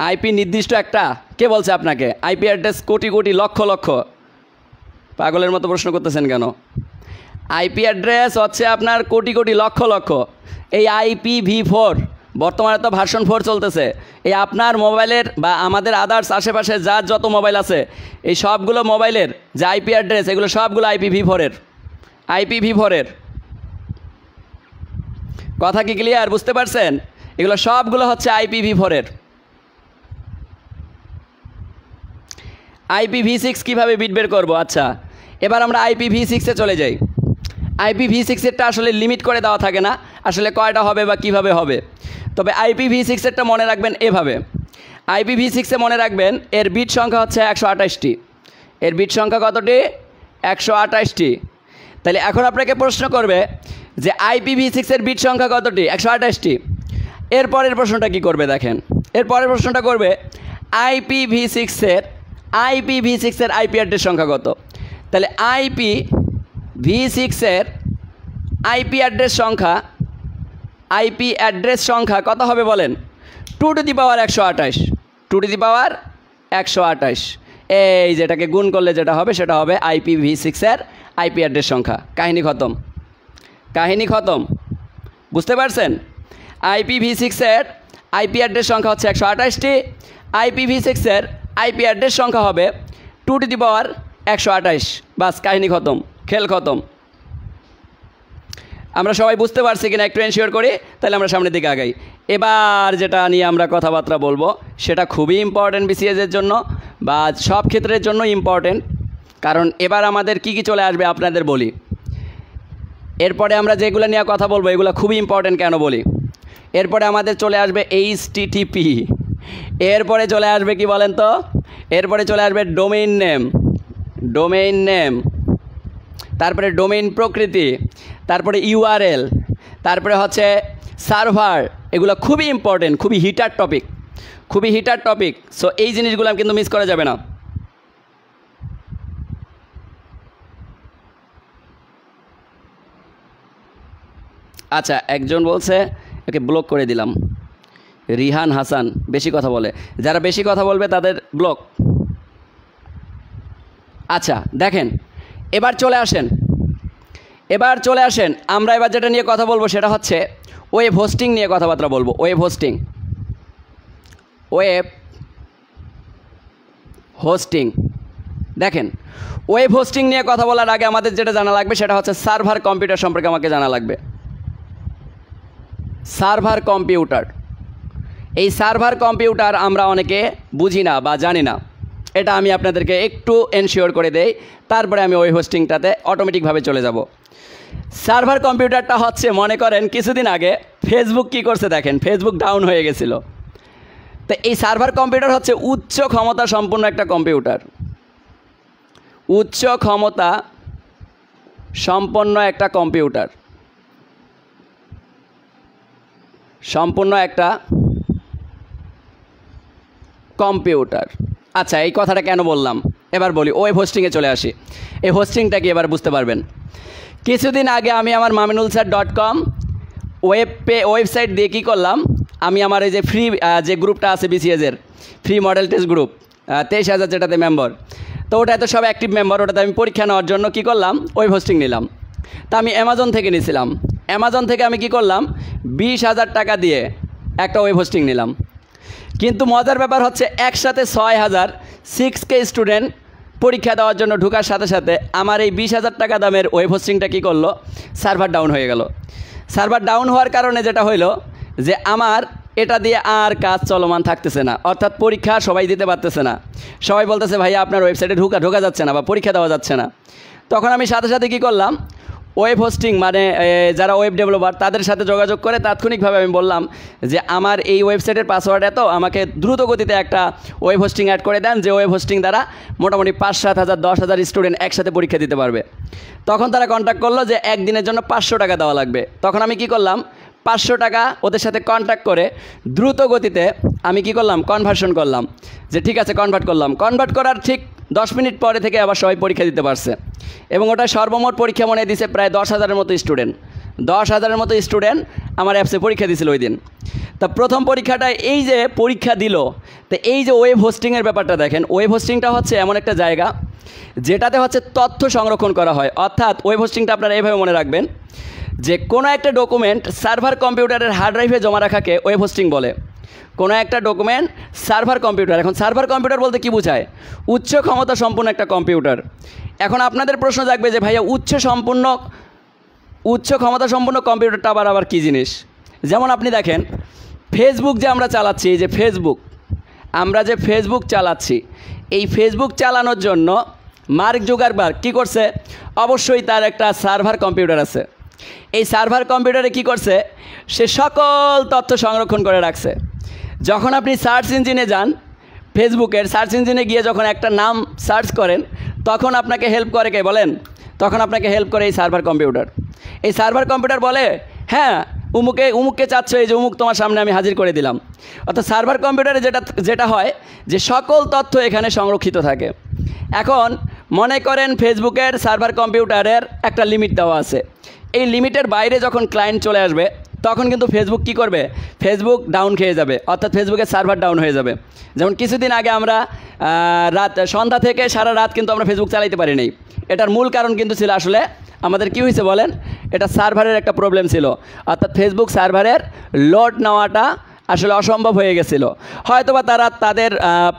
আইপি নির্দিষ্ট একটা, কে বলছে আপনাকে? আইপি অ্যাড্রেস কোটি কোটি লক্ষ লক্ষ, পাগলের মতো প্রশ্ন করতেছেন কেন? আইপি অ্যাড্রেস হচ্ছে আপনার কোটি কোটি লক্ষ লক্ষ। এই IPv4 বর্তমানে তো ভার্সন 4 চলতেছে। এই আপনার মোবাইলের বা আমাদের আদার্স আশেপাশে যার যত মোবাইল আছে এই সবগুলো মোবাইলের যে আইপি অ্যাড্রেস এগুলো সবগুলো IPv4-এর। কথা কি ক্লিয়ার? বুঝতে পারছেন? এগুলো সবগুলো হচ্ছে IPv4-এর। IPv6 কীভাবে বিট বের করবো? আচ্ছা, এবার আমরা IPv6-এ চলে যাই। IPv6-এরটা আসলে লিমিট করে দেওয়া থাকে না আসলে কয়টা হবে বা কিভাবে হবে। তবে IPv6-এরটা মনে রাখবেন এভাবে। IPv6-এ মনে রাখবেন এর বিট সংখ্যা হচ্ছে 128টি। এর বিট সংখ্যা কতটি? 128টি। তাহলে এখন আপনাকে প্রশ্ন করবে যে IPv6-এর বিট সংখ্যা কতটি? 128টি। এরপরের প্রশ্নটা কি করবে দেখেন। এরপরের প্রশ্নটা করবে IPv6-এর আইপি অ্যাড্রেস সংখ্যা কত? তাহলে IPv6-এর আইপি অ্যাড্রেস সংখ্যা কত হবে বলেন? 2 to the power 128, 2 to the পাওয়ার 128। এই যেটাকে গুণ করলে যেটা হবে সেটা হবে IPv6-এর আইপি অ্যাড্রেস সংখ্যা। কাহিনী খতম। বুঝতে পারছেন? IPv6-এর আইপি অ্যাড্রেস সংখ্যা হচ্ছে 128টি, IPv6-এর আইপি অ্যাড্রেস সংখ্যা হবে 2 টু দি পাওয়ার 128। বাস, কাহিনী খতম, খেল খতম। আমরা সবাই বুঝতে পারছি কিনা একটু এনশিওর করি, তাহলে আমরা সামনের দিকে আগাই। এবার যেটা নিয়ে আমরা কথাবার্তা বলবো সেটা খুবই ইম্পর্টেন্ট বিসিএসের জন্য, বা সব ক্ষেত্রের জন্য ইম্পর্টেন্ট। কারণ এবার আমাদের কি চলে আসবে আপনাদের বলি। এরপরে আমরা যেগুলো নিয়ে কথা বলবো এগুলো খুবই ইম্পর্টেন্ট। কেন বলি? এরপরে আমাদের চলে আসবে HTTP, এরপরে চলে আসবে কি বলেন তো? এরপরে চলে আসবে ডোমেইন নেম, তারপরে ডোমেইন প্রকৃতি, তারপরে URL, তারপরে হচ্ছে সার্ভার। এগুলো খুবই ইম্পর্টেন্ট, খুবই হিটার টপিক। সো এই জিনিসগুলো কিন্তু মিস করা যাবে না। আচ্ছা, একজন বলছে ওকে ব্লক করে দিলাম, রিহান হাসান, বেশি কথা বলে। যারা বেশি কথা বলবে তাদের ব্লক। আচ্ছা দেখেন, এবার চলে আসেন আমরা এবার যেটা নিয়ে কথা বলবো সেটা হচ্ছে ওয়েব হোস্টিং নিয়ে কথাবার্তা বলবো। ওয়েব হোস্টিং দেখেন, ওয়েব হোস্টিং নিয়ে কথা বলার আগে আমাদের যেটা জানা লাগবে সেটা হচ্ছে সার্ভার কম্পিউটার সম্পর্কে আমাকে জানা লাগবে। সার্ভার কম্পিউটার, এই সার্ভার কম্পিউটার আমরা অনেকে বুঝি না বা জানি না, এটা আমি আপনাদেরকে একটু এনশিওর করে দেই, তারপরে আমি ওই হোস্টিংটাতে অটোমেটিকভাবে চলে যাব। সার্ভার কম্পিউটারটা হচ্ছে, মনে করেন কিছুদিন আগে ফেসবুক কি করছে দেখেন, ফেসবুক ডাউন হয়ে গেছিলো। তো এই সার্ভার কম্পিউটার হচ্ছে উচ্চ ক্ষমতা সম্পন্ন একটা কম্পিউটার, আচ্ছা, এই কথাটা কেন বললাম এবার বলি। ওয়েব হোস্টিংয়ে চলে আসি। এই হোস্টিংটা কি এবার বুঝতে পারবেন। কিছুদিন আগে আমি আমার maminulsir.com ওয়েবসাইট দিয়ে কী করলাম, আমি আমার এই যে ফ্রি যে গ্রুপটা আছে বিসিএসের ফ্রি মডেল টেস্ট গ্রুপ 23,000 যেটাতে মেম্বার, তো ওটাতে সব অ্যাক্টিভ মেম্বার, ওটাতে আমি পরীক্ষা নেওয়ার জন্য কী করলাম, ওয়েব হোস্টিং নিলাম। তা আমি অ্যামাজন থেকে নিয়েছিলাম। অ্যামাজন থেকে আমি কী করলাম, 20,000 টাকা দিয়ে একটা ওয়েব হোস্টিং নিলাম। কিন্তু মজার ব্যাপার হচ্ছে একসাথে 6,000 6K স্টুডেন্ট পরীক্ষা দেওয়ার জন্য ঢোকার সাথে সাথে আমার এই 20,000 টাকা দামের ওয়েব হোস্টিংটা কী করলো, সার্ভার ডাউন হয়ে গেল। সার্ভার ডাউন হওয়ার কারণে যেটা হইলো যে আমার এটা দিয়ে আর কাজ চলমান থাকতেছে না, অর্থাৎ পরীক্ষা সবাই দিতে পারতেছে না। সবাই বলতেছে ভাইয়া আপনার ওয়েবসাইটে ঢোকা যাচ্ছে না বা পরীক্ষা দেওয়া যাচ্ছে না। তখন আমি সাথে সাথে কী করলাম, ওয়েব হোস্টিং মানে যারা ওয়েব ডেভেলপার তাদের সাথে যোগাযোগ করে তাৎক্ষণিকভাবে আমি বললাম যে আমার এই ওয়েবসাইটের পাসওয়ার্ড এত, আমাকে দ্রুত গতিতে একটা ওয়েব হোস্টিং অ্যাড করে দেন, যে ওয়েব হোস্টিং দ্বারা মোটামুটি 5-7 হাজার 10,000 স্টুডেন্ট একসাথে পরীক্ষা দিতে পারবে। তখন তারা কন্ট্যাক্ট করলো যে একদিনের জন্য 500 টাকা দেওয়া লাগবে। তখন আমি কি করলাম, 500 টাকা ওদের সাথে কন্ট্যাক্ট করে দ্রুত গতিতে আমি কি করলাম, কনভার্সন করলাম, যে ঠিক আছে কনভার্ট করলাম। কনভার্ট করার ঠিক 10 মিনিট পরে থেকে আবার সবাই পরীক্ষা দিতে পারছে, এবং ওটা সর্বমোট পরীক্ষা মনে দিছে প্রায় 10,000-এর মতো স্টুডেন্ট। 10,000-এর মতো স্টুডেন্ট আমার অ্যাপসে পরীক্ষা দিয়েছিল ওই দিন। তা প্রথম পরীক্ষাটা এই যে পরীক্ষা দিল, তো এই যে ওয়েব হোস্টিংয়ের ব্যাপারটা দেখেন, ওয়েব হোস্টিংটা হচ্ছে এমন একটা জায়গা যেটাতে হচ্ছে তথ্য সংরক্ষণ করা হয়। অর্থাৎ ওয়েব হোস্টিংটা আপনারা এইভাবে মনে রাখবেন যে কোনো একটা ডকুমেন্ট সার্ভার কম্পিউটারের হার্ড ড্রাইভে জমা রাখাকে ওয়েব হোস্টিং বলে। কোনো একটা ডকুমেন্ট সার্ভার কম্পিউটার, এখন সার্ভার কম্পিউটার বলতে কি বোঝায়, উচ্চ ক্ষমতা সম্পন্ন একটা কম্পিউটার। এখন আপনাদের প্রশ্ন জাগবে যে ভাইয়া উচ্চ ক্ষমতা সম্পন্ন কম্পিউটারটা আবার কী জিনিস। যেমন আপনি দেখেন ফেসবুক যে আমরা চালাচ্ছি, এই যে ফেসবুক চালাচ্ছি, এই ফেসবুক চালানোর জন্য মার্ক জুকারবার্গ কী করছে, অবশ্যই তার একটা সার্ভার কম্পিউটার আছে। এই সার্ভার কম্পিউটারে কি করছে, সে সকল তথ্য সংরক্ষণ করে রাখছে। যখন আপনি সার্চ ইঞ্জিনে যান, ফেসবুকের সার্চ ইঞ্জিনে গিয়ে যখন একটা নাম সার্চ করেন, তখন আপনাকে হেল্প করে কে বলেন, তখন আপনাকে হেল্প করে এই সার্ভার কম্পিউটার। এই সার্ভার কম্পিউটার বলে হ্যাঁ উমুককে চাচ্ছ, এই যে উমুক তোমার সামনে আমি হাজির করে দিলাম। অর্থাৎ সার্ভার কম্পিউটারে যেটা হয় যে সকল তথ্য এখানে সংরক্ষিত থাকে। এখন মনে করেন ফেসবুকের সার্ভার কম্পিউটারের একটা লিমিট দেওয়া আছে, এই লিমিটের বাইরে যখন ক্লায়েন্ট চলে আসবে তখন কিন্তু ফেসবুক কি করবে, ফেসবুক ডাউন খেয়ে যাবে, অর্থাৎ ফেসবুকের সার্ভার ডাউন হয়ে যাবে। যেমন কিছুদিন আগে আমরা সন্ধ্যা থেকে সারা রাত কিন্তু আমরা ফেসবুক চালাইতে পারি নাই। এটার মূল কারণ কিন্তু ছিল আসলে আমাদের কি হয়েছে বলেন, এটা সার্ভারের একটা প্রবলেম ছিল, অর্থাৎ ফেসবুক সার্ভারের লোড নেওয়াটা আসলে অসম্ভব হয়ে গেছিল। হয়তোবা তারা তাদের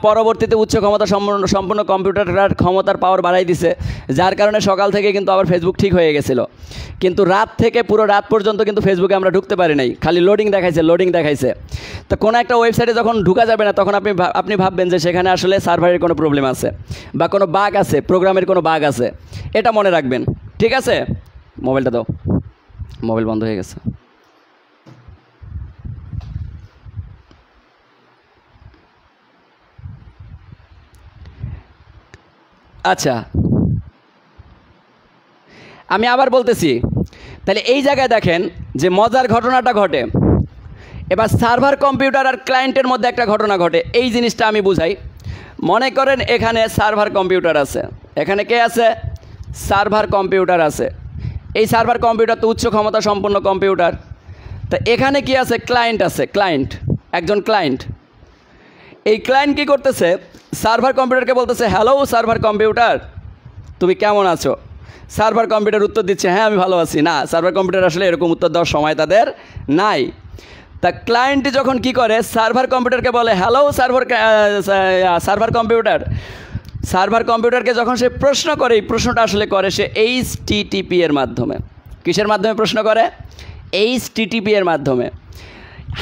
পরবর্তীতে উচ্চ ক্ষমতা সম্পূর্ণ কম্পিউটার ক্ষমতার পাওয়ার বাড়াই দিছে, যার কারণে সকাল থেকে কিন্তু আবার ফেসবুক ঠিক হয়ে গেছিলো। কিন্তু রাত থেকে পুরো রাত পর্যন্ত কিন্তু ফেসবুকে আমরা ঢুকতে পারি নাই, খালি লোডিং দেখাইছে। তো কোনো একটা ওয়েবসাইটে যখন ঢুকা যাবে না তখন আপনি ভাববেন যে সেখানে আসলে সার্ভারের কোনো প্রবলেম আছে বা কোনো বাগ আছে, প্রোগ্রামের কোনো বাগ আছে। এটা মনে রাখবেন, ঠিক আছে? মোবাইলটা দাও, মোবাইল বন্ধ হয়ে গেছে। আচ্ছা, আমি আবার বলতেছি, তাহলে এই জায়গায় দেখেন যে মজার ঘটনাটা ঘটে। এবার সার্ভার কম্পিউটার আর ক্লায়েন্টের মধ্যে একটা ঘটনা ঘটে, এই জিনিসটা আমি বুঝাই। মনে করেন এখানে সার্ভার কম্পিউটার আছে, এখানে কে আছে, সার্ভার কম্পিউটার আছে। এই সার্ভার কম্পিউটার তো উচ্চ ক্ষমতা সম্পন্ন কম্পিউটার। তো এখানে কি আছে, ক্লায়েন্ট আছে, ক্লায়েন্ট, একজন ক্লায়েন্ট। এই ক্লায়েন্ট কী করতেছে, সার্ভার কম্পিউটারকে বলতেছে, হ্যালো সার্ভার কম্পিউটার, তুমি কেমন আছো? সার্ভার কম্পিউটার উত্তর দিচ্ছে, হ্যাঁ আমি ভালো আছি। না, সার্ভার কম্পিউটার আসলে এরকম উত্তর দেওয়ার সময় তাদের নাই। তা ক্লায়েন্ট যখন কি করে, সার্ভার কম্পিউটারকে বলে, হ্যালো সার্ভার কম্পিউটার। সার্ভার কম্পিউটারকে যখন সে প্রশ্ন করে, এই প্রশ্নটা আসলে করে সে HTTP এর মাধ্যমে। কিসের মাধ্যমে প্রশ্ন করে? HTTP এর মাধ্যমে,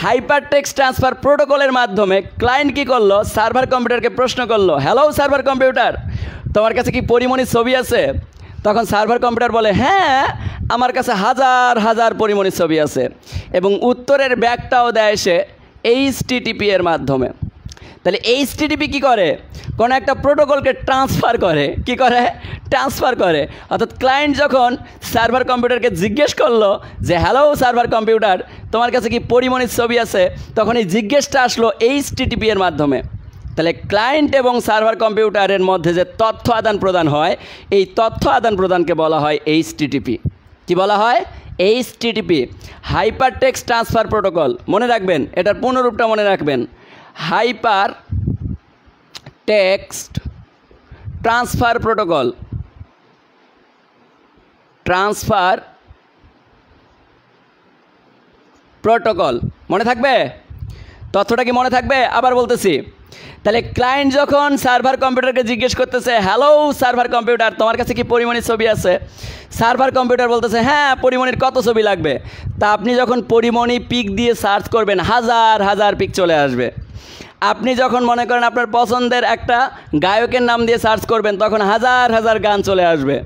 হাইপার টেক্সট ট্রান্সফার প্রোটোকলের মাধ্যমে। ক্লায়েন্ট কী করলো, সার্ভার কম্পিউটারকে প্রশ্ন করলো, হ্যালো সার্ভার কম্পিউটার, তোমার কাছে কি পরিমণির ছবি আছে? তখন সার্ভার কম্পিউটার বলে, হ্যাঁ আমার কাছে হাজার হাজার পরিমণির ছবি আছে, এবং উত্তরের ব্যাকটাও দেয় সে HTTP এর মাধ্যমে। তাহলে HTTP কী করে, কোনো একটা প্রোটোকলকে ট্রান্সফার করে, কি করে, ট্রান্সফার করে। অর্থাৎ ক্লায়েন্ট যখন সার্ভার কম্পিউটারকে জিজ্ঞেস করলো যে হ্যালো সার্ভার কম্পিউটার, তোমার কাছে কি পরিমণির ছবি আছে, তখন এই জিজ্ঞেসটা আসলো HTTP এর মাধ্যমে। তাহলে ক্লায়েন্ট এবং সার্ভার কম্পিউটারের মধ্যে যে তথ্য আদান প্রদান হয়, এই তথ্য আদান প্রদানকে বলা হয় HTTP। কি বলা হয়? HTTP, hyper text transfer protocol. মনে রাখবেন, এটার পুনরূপটা মনে রাখবেন, hyper text transfer protocol. Transfer protocol মনে থাকবে? তথ্যটা কি মনে থাকবে? আবার বলতেছি, তাহলে ক্লায়েন্ট যখন সার্ভার কম্পিউটারকে জিজ্ঞেস করতেছে, হ্যালো সার্ভার কম্পিউটার, তোমার কাছে কি পরিমণির ছবি আছে? সার্ভার কম্পিউটার বলতেছে, হ্যাঁ পরিমণির কত ছবি লাগবে? তা আপনি যখন পরিমণি পিক দিয়ে সার্চ করবেন, হাজার হাজার পিক চলে আসবে। আপনি যখন মনে করেন আপনার পছন্দের একটা গায়কের নাম দিয়ে সার্চ করবেন, তখন হাজার হাজার গান চলে আসবে।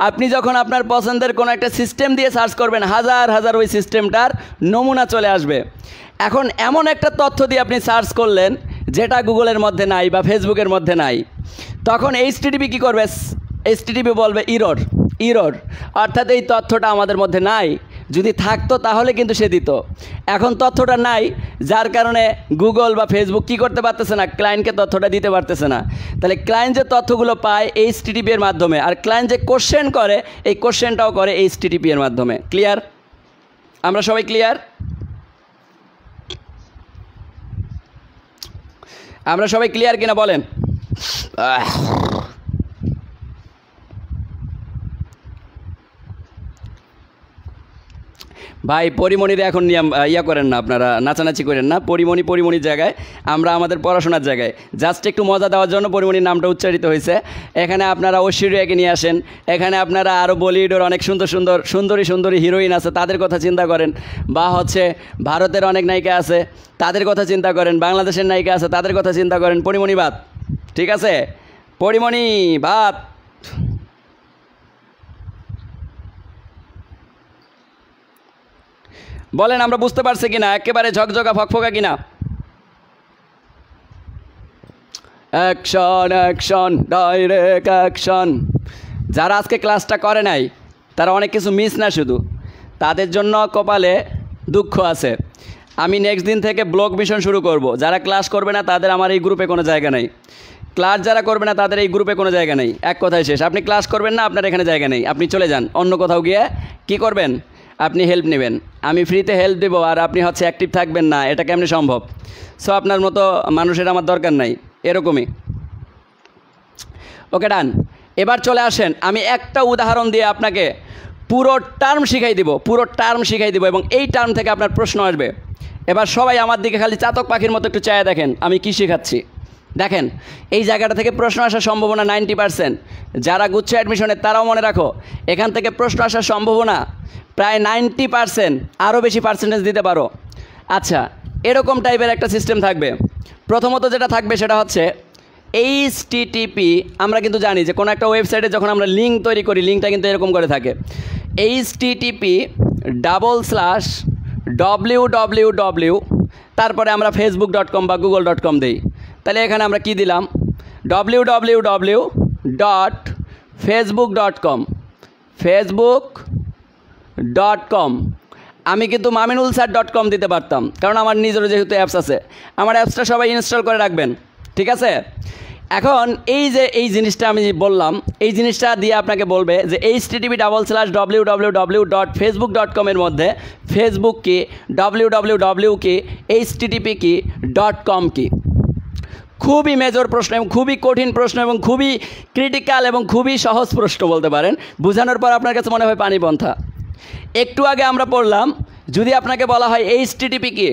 আপনি যখন আপনার পছন্দের কোনো একটা সিস্টেম দিয়ে সার্চ করবেন, হাজার হাজার ওই সিস্টেমটার নমুনা চলে আসবে। এখন এমন একটা তথ্য দিয়ে আপনি সার্চ করলেন যেটা গুগলের মধ্যে নাই বা ফেসবুকের মধ্যে নাই, তখন HTTP কী করবে? HTTP বলবে ইরর, অর্থাৎ এই তথ্যটা আমাদের মধ্যে নাই, যদি থাকতো তাহলে কিন্তু সে দিত। এখন তথ্যটা নাই, যার কারণে গুগল বা ফেসবুক কী করতে পারতেছে না, ক্লায়েন্টকে তথ্যটা দিতে পারতেছে না। তাহলে ক্লায়েন্ট যে তথ্যগুলো পায় HTTP এর মাধ্যমে, আর ক্লায়েন্ট যে কোশ্চেন করে, এই কোশ্চেনটাও করে HTTP এর মাধ্যমে। ক্লিয়ার? আমরা সবাই ক্লিয়ার? আমরা সবাই ক্লিয়ার কিনা বলেন? ভাই পরিমণির এখন নিয়ম করেন না, আপনারা নাচানাচি করেন না। পরিমণির জায়গায়, আমরা আমাদের পড়াশোনার জায়গায় জাস্ট একটু মজা দেওয়ার জন্য পরিমণির নামটা উচ্চারিত হয়েছে। এখানে আপনারা ঐশ্বরিয়াকে নিয়ে আসেন, এখানে আপনারা আরও বলিউডের অনেক সুন্দরী হিরোইন আছে, তাদের কথা চিন্তা করেন, বা হচ্ছে ভারতের অনেক নায়িকা আছে তাদের কথা চিন্তা করেন, বাংলাদেশের নায়িকা আছে তাদের কথা চিন্তা করেন। পরিমণি বাদ, ঠিক আছে? পরিমণি বাদ। বলেন আমরা বুঝতে পারছি কিনা? একেবারে ঝকঝকা ফকফকা কিনা? Action direct action. যারা আজকে ক্লাসটা করে নাই তারা অনেক কিছু মিস না, শুধু তাদের জন্য কপালে দুঃখ আছে। আমি নেক্সট দিন থেকে ব্লগ মিশন শুরু করব। যারা ক্লাস করবে না তাদের আমার এই গ্রুপে কোনো জায়গা নাই। ক্লাস যারা করবে না তাদের এই গ্রুপে কোনো জায়গা নেই, এক কথায় শেষ। আপনি ক্লাস করবেন না, আপনার এখানে জায়গা নেই, আপনি চলে যান অন্য কোথাও গিয়ে কি করবেন, আপনি হেল্প নেবেন। আমি ফ্রিতে হেল্প দেবো আর আপনি হচ্ছে অ্যাক্টিভ থাকবেন না, এটা কেমনি সম্ভব? সো আপনার মতো মানুষের আমার দরকার নাই, এরকমই। ওকে, ডান। এবার চলে আসেন, আমি একটা উদাহরণ দিয়ে আপনাকে পুরো টার্ম শিখাই দিব এবং এই টার্ম থেকে আপনার প্রশ্ন আসবে। এবার সবাই আমার দিকে খালি চাতক পাখির মতো একটু চায় দেখেন আমি কি শেখাচ্ছি। দেখেন এই জায়গাটা থেকে প্রশ্ন আসার সম্ভাবনা 90%। যারা গুচ্ছ অ্যাডমিশনের তারাও মনে রাখো, এখান থেকে প্রশ্ন আসার সম্ভাবনা প্রায় 90%, আরও বেশি পার্সেন্টেজ দিতে পারো। আচ্ছা, এরকম টাইপের একটা সিস্টেম থাকবে। প্রথমত যেটা থাকবে সেটা হচ্ছে HTTP। আমরা কিন্তু জানি যে কোনো একটা ওয়েবসাইটে যখন আমরা লিঙ্ক তৈরি করি, লিঙ্কটা কিন্তু এরকম করে থাকে, http://www, তারপরে আমরা facebook.com বা google.com দিই। তাহলে এখানে আমরা কি দিলাম, www.facebook.com। আমি কিন্তু maminulsir.com দিতে পারতাম, কারণ আমার নিজেরও যেহেতু অ্যাপস আছে। আমার অ্যাপসটা সবাই ইনস্টল করে রাখবেন, ঠিক আছে? এখন এই জিনিসটা আমি বললাম, এই জিনিসটা দিয়ে আপনাকে বলবে যে http://www.facebook.com এর মধ্যে ফেসবুক কি, www কি, http কি, .com কি। খুবই মেজর প্রশ্ন এবং খুবই কঠিন প্রশ্ন এবং খুবই ক্রিটিক্যাল এবং খুবই সহজ প্রশ্ন বলতে পারেন। বোঝানোর পর আপনার কাছে মনে হয় পানিপন্থা। একটু আগে আমরা পড়লাম, যদি আপনাকে বলা হয় HTTP কি,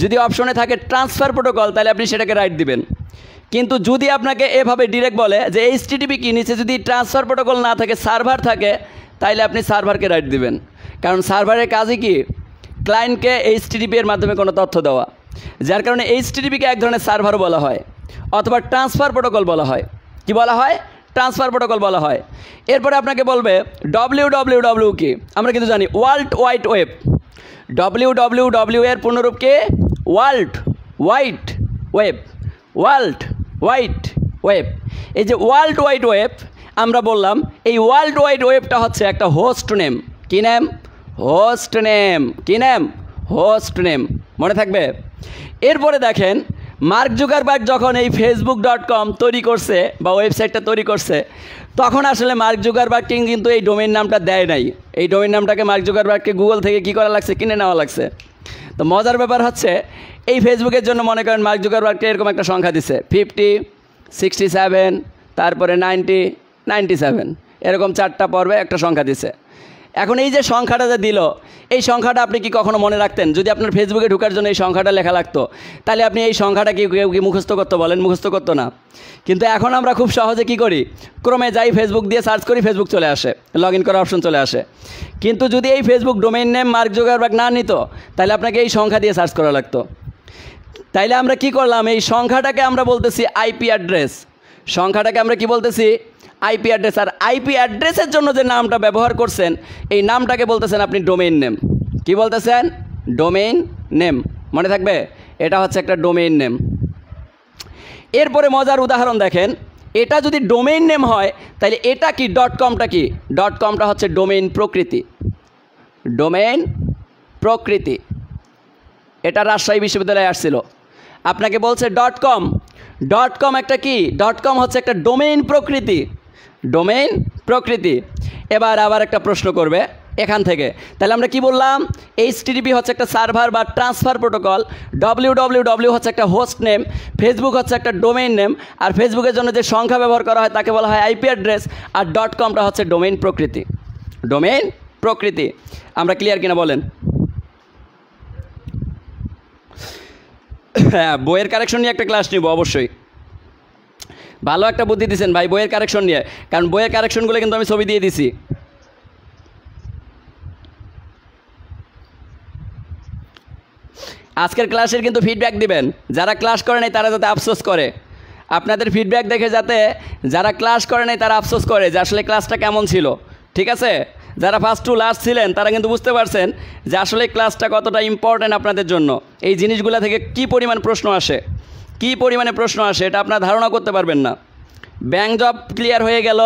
যদি অপশনে থাকে ট্রান্সফার প্রোটোকল, তাহলে আপনি সেটাকে রাইট দিবেন। কিন্তু যদি আপনাকে এভাবে ডিরেক্ট বলে যে HTTP কি, নিচে যদি ট্রান্সফার প্রোটোকল না থাকে, সার্ভার থাকে, তাইলে আপনি সার্ভারকে রাইট দিবেন। কারণ সার্ভারের কাজই কি, ক্লায়েন্টকে HTTP এর মাধ্যমে কোনো তথ্য দেওয়া, যার কারণে HTTP-কে এক ধরনের সার্ভারও বলা হয়, অথবা ট্রান্সফার প্রোটোকল বলা হয়। কি বলা হয়? ট্রান্সফার প্রোটোকল বলা হয়। এরপরে আপনাকে বলবে www কি, আমরা কিন্তু জানি ওয়ার্ল্ড ওয়াইড ওয়েব। www এর পূর্ণরূপ কি? World wide web. World wide web. এই যে ওয়ার্ল্ড ওয়াইড ওয়েব আমরা বললাম, এই ওয়ার্ল্ড ওয়াইড ওয়েবটা হচ্ছে একটা হোস্ট নেম। কী নেম? Host name. কী নেম? Host name. মনে থাকবে? এরপরে দেখেন, মার্ক জুকারবার্গ যখন এই facebook.com তৈরি করছে বা ওয়েবসাইটটা তৈরি করছে, তখন আসলে মার্ক জুকারবার্গকে কিন্তু এই ডোমেইন নামটা দেয় নাই। এই ডোমেইন নামটাকে মার্ক জুকারবার্গকে গুগল থেকে কী করা লাগছে? কিনে নেওয়া লাগছে। তো মজার ব্যাপার হচ্ছে, এই ফেসবুকের জন্য মনে করেন মার্ক জুকারবার্গকে এরকম একটা সংখ্যা দিছে 50, 67, তারপরে 90, 97, এরকম 4টা পর্বে একটা সংখ্যা দিছে। এখন এই যে সংখ্যাটা যে দিল, এই সংখ্যাটা আপনি কি কখনো মনে রাখতেন? যদি আপনার ফেসবুকে ঢোকার জন্য এই সংখ্যাটা লেখা লাগতো, তাহলে আপনি এই সংখ্যাটা কি মুখস্থ করতে বলেন? মুখস্থ করতো না। কিন্তু এখন আমরা খুব সহজে কি করি, ক্রমে যাই, ফেসবুক দিয়ে সার্চ করি, ফেসবুক চলে আসে, লগ ইন করার অপশন চলে আসে। কিন্তু যদি এই Facebook domain name mark Zuckerberg না নিত, তাহলে আপনাকে এই সংখ্যা দিয়ে সার্চ করা লাগতো। তাইলে আমরা কি করলাম, এই সংখ্যাটাকে আমরা বলতেছি আইপি অ্যাড্রেস। সংখ্যাটাকে আমরা কি বলতেছি? IP address. আর আইপি অ্যাড্রেসের জন্য যে নামটা ব্যবহার করছেন, এই নামটাকে বলতেছেন আপনি ডোমেইন নেম। কি বলতেছেন? Domain name. মনে থাকবে, এটা হচ্ছে একটা ডোমেইন নেম। এরপরে মজার উদাহরণ দেখেন, এটা যদি ডোমেইন নেম হয়, তাহলে এটা কি? .comটা কি? .comটা হচ্ছে ডোমেইন প্রকৃতি। ডোমেইন প্রকৃতি। এটা রাজশাহী বিশ্ববিদ্যালয়ে আসছিল, আপনাকে বলছে .com। .com একটা কি? .com হচ্ছে একটা ডোমেইন প্রকৃতি। ডোমেইন প্রকৃতি। এবার আবার একটা প্রশ্ন করবে এখান থেকে, তাহলে আমরা কি বললাম? HTTP হচ্ছে একটা সার্ভার বা ট্রান্সফার প্রোটোকল, www হচ্ছে একটা হোস্ট নেম, ফেসবুক হচ্ছে একটা ডোমেইন নেম, আর ফেসবুকের জন্য যে সংখ্যা ব্যবহার করা হয় তাকে বলা হয় আইপি অ্যাড্রেস, আর .comটা হচ্ছে ডোমেইন প্রকৃতি। ডোমেইন প্রকৃতি। আমরা ক্লিয়ার কিনা বলেন? হ্যাঁ, বইয়ের কারেকশন নিয়ে একটা ক্লাস নিব অবশ্যই। ভালো একটা বুদ্ধি দিচ্ছেন ভাই, বইয়ের কারেকশন নিয়ে, কারণ বইয়ের কারেকশনগুলো কিন্তু আমি ছবি দিয়ে দিছি। আজকের ক্লাসের কিন্তু ফিডব্যাক দিবেন, যারা ক্লাস করে নাই তারা যাতে আফসোস করে। আপনাদের ফিডব্যাক দেখে যাতে যারা ক্লাস করে নাই তারা আফসোস করে যে আসলে ক্লাসটা কেমন ছিল। ঠিক আছে? যারা ফার্স্ট টু লাস্ট ছিলেন তারা কিন্তু বুঝতে পারছেন যে আসলে ক্লাসটা কতটা ইম্পর্ট্যান্ট আপনাদের জন্য। এই জিনিসগুলো থেকে কী পরিমাণ প্রশ্ন আসে, কী পরিমাণে প্রশ্ন আসে, এটা আপনার ধারণা করতে পারবেন না। ব্যাংক জব ক্লিয়ার হয়ে গেল,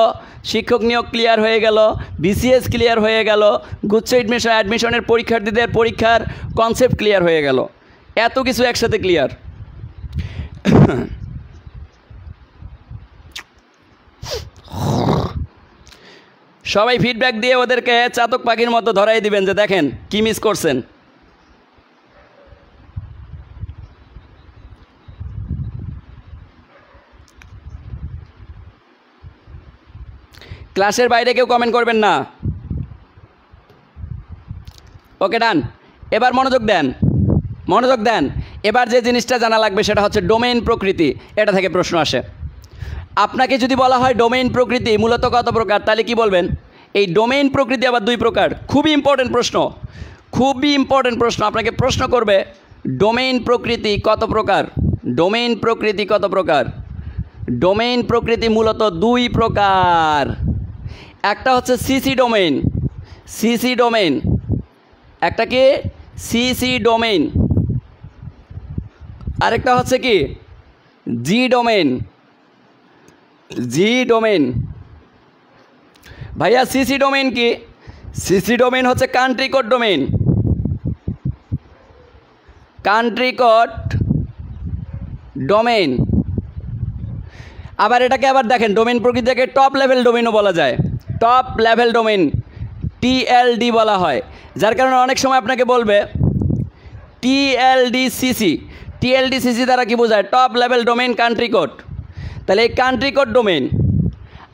শিক্ষক নিয়োগ ক্লিয়ার হয়ে গেল, BCS ক্লিয়ার হয়ে গেল, গুচ্ছ অ্যাডমিশনের পরীক্ষার্থীদের পরীক্ষার কনসেপ্ট ক্লিয়ার হয়ে গেল, এত কিছু একসাথে ক্লিয়ার। সবাই ফিডব্যাক দিয়ে ওদেরকে চাতক পাখির মতো ধরাই দিবেন যে দেখেন কি মিস করছেন। ক্লাসের বাইরে কেউ কমেন্ট করবেন না। ওকে ডান। এবার মনোযোগ দেন, মনোযোগ দেন। এবার যে জিনিসটা জানা লাগবে সেটা হচ্ছে ডোমেইন প্রকৃতি। এটা থেকে প্রশ্ন আসে। আপনাকে যদি বলা হয় ডোমেইন প্রকৃতি মূলত কত প্রকার, তাহলে কি বলবেন? এই ডোমেইন প্রকৃতি আবার দুই প্রকার। খুবই ইম্পর্টেন্ট প্রশ্ন, খুবই ইম্পর্টেন্ট প্রশ্ন। আপনাকে প্রশ্ন করবে ডোমেইন প্রকৃতি কত প্রকার, ডোমেইন প্রকৃতি কত প্রকার। ডোমেইন প্রকৃতি মূলত দুই প্রকার। একটা হচ্ছে সিসি ডোমেইন, সিসি ডোমেইন। একটা কি? CC domain. আরেকটা হচ্ছে কি? জি ডোমেইন, জি ডোমেইন। ভাইয়া সিসি ডোমেইন কি? সিসি ডোমেইন হচ্ছে country code domain, country code domain. আবার এটাকে আবার দেখেন ডোমেইন প্রকৃতিকে টপ লেভেল ডোমেইনও বলা যায়, টপ লেভেল ডোমেইন, টিএলডি বলা হয়। যার কারণে অনেক সময় আপনাকে বলবে টিএলডিসিসি, টিএলডিসিসি দ্বারা কি বোঝায়? Top level domain country code. তাহলে এই কান্ট্রি কোড ডোমেইন।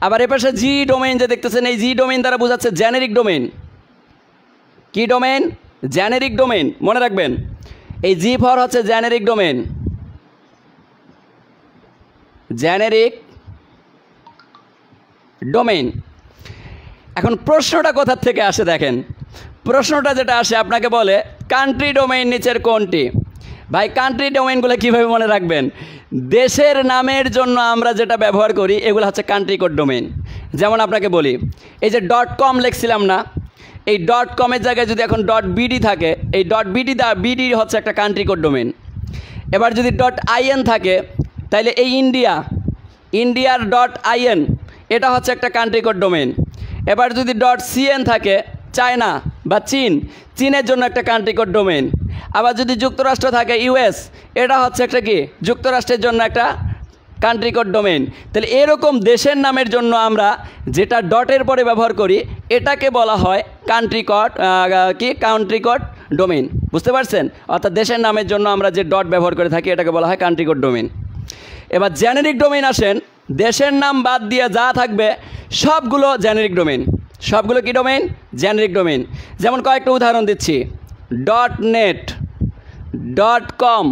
আবার এ পাশে জি ডোমেইন যে দেখতেছেন, এই জি ডোমেইন দ্বারা বোঝাচ্ছে জেনেরিক ডোমেইন। কি ডোমেইন? Generic domain. মনে রাখবেন এই জি ফর হচ্ছে জেনেরিক ডোমেইন, জেনেরিক ডোমেইন। এখন প্রশ্নটা কোথা থেকে আসে দেখেন, প্রশ্নটা যেটা আসে আপনাকে বলে কান্ট্রি ডোমেইন নিচের কোনটি? ভাই কান্ট্রি ডোমেইনগুলো কীভাবে মনে রাখবেন? দেশের নামের জন্য আমরা যেটা ব্যবহার করি এগুলো হচ্ছে কান্ট্রি কোড ডোমেইন। যেমন আপনাকে বলি এই যে .com লিখছিলাম না, এই .comের জায়গায় যদি এখন .bd থাকে, এই .bd হচ্ছে একটা কান্ট্রি কোড ডোমেইন। এবার যদি .in থাকে তাহলে এই ইন্ডিয়ার .in এটা হচ্ছে একটা কান্ট্রি কোড ডোমেইন। এবার যদি .cn থাকে চায়না বা চীনের জন্য একটা কান্ট্রি কোড ডোমেইন। আবার যদি যুক্তরাষ্ট্র থাকে ইউএস, এটা হচ্ছে একটা কি? যুক্তরাষ্ট্রের জন্য একটা কান্ট্রি কোড ডোমেইন। তাহলে এরকম দেশের নামের জন্য আমরা যেটা ডটের পরে ব্যবহার করি এটাকে বলা হয় কান্ট্রি কোড, কি? Country code domain. বুঝতে পারছেন? অর্থাৎ দেশের নামের জন্য আমরা যে ডট ব্যবহার করে থাকি এটাকে বলা হয় কান্ট্রি কোড ডোমেইন। এবার জেনেরিক ডোমেইন আসেন, দেশের নাম বাদ দিয়ে যা থাকবে সবগুলো জেনেরিক ডোমেইন। সবগুলো কি ডোমেইন? Generic domain. যেমন কয়েকটা উদাহরণ দিচ্ছি, .net, .com,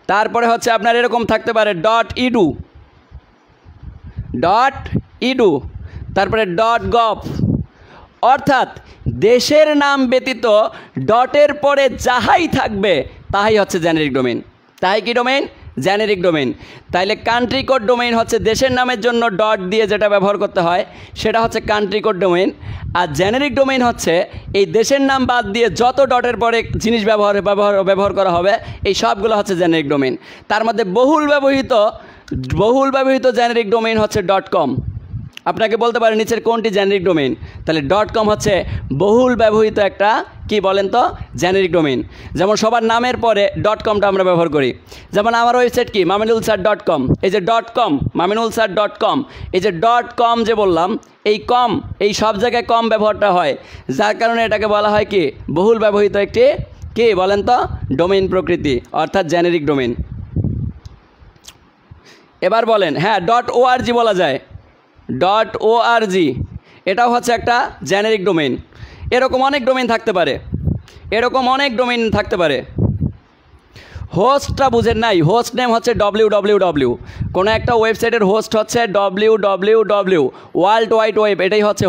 তারপরে হচ্ছে আপনার এরকম থাকতে পারে .edu, তারপরে .gov। অর্থাৎ দেশের নাম ব্যতীত ডটের পরে যাহাই থাকবে তাহাই হচ্ছে জেনেরিক ডোমেইন। তাই কি ডোমেইন? Generic domain. তাইলে কান্ট্রি কোড ডোমেইন হচ্ছে দেশের নামের জন্য ডট দিয়ে যেটা ব্যবহার করতে হয় সেটা হচ্ছে কান্ট্রি কোড ডোমেইন। আর জেনেরিক ডোমেইন হচ্ছে এই দেশের নাম বাদ দিয়ে যত ডটের পরে জিনিস ব্যবহার করা হবে এই সবগুলো হচ্ছে জেনেরিক ডোমেইন। তার মধ্যে বহুল ব্যবহৃত জেনেরিক ডোমেইন হচ্ছে .com। আপনাকে বলতে পারেন নিচের কোনটি জেনেরিক ডোমেইন, তাহলে .com হচ্ছে বহুল ব্যবহৃত একটা কি বলেন তো জেনেরিক ডোমেইন। যেমন সবার নামের পরে .comটা আমরা ব্যবহার করি। যেমন আমার ওয়েবসাইট কি? maminulsir.com। এই যে .com, maminulsir.com, এই যে .com যে বললাম, এই কম, এই সব জায়গায় কম ব্যবহারটা হয়, যার কারণে এটাকে বলা হয় কি? বহুল ব্যবহৃত একটি কি বলেন তো ডোমেইন প্রকৃতি, অর্থাৎ জেনেরিক ডোমেইন। এবার বলেন হ্যাঁ .org বলা যায়, .org এটাও হচ্ছে একটা জেনেরিক ডোমেইন। এরকম অনেক ডোমেইন থাকতে পারে, হোস্টটা বুঝেন নাই, হোস্ট নেম হচ্ছে www। কোনো একটা ওয়েবসাইটের হোস্ট হচ্ছে www, ওয়ার্ল্ড ওয়াইড ওয়েব, এটাই হচ্ছে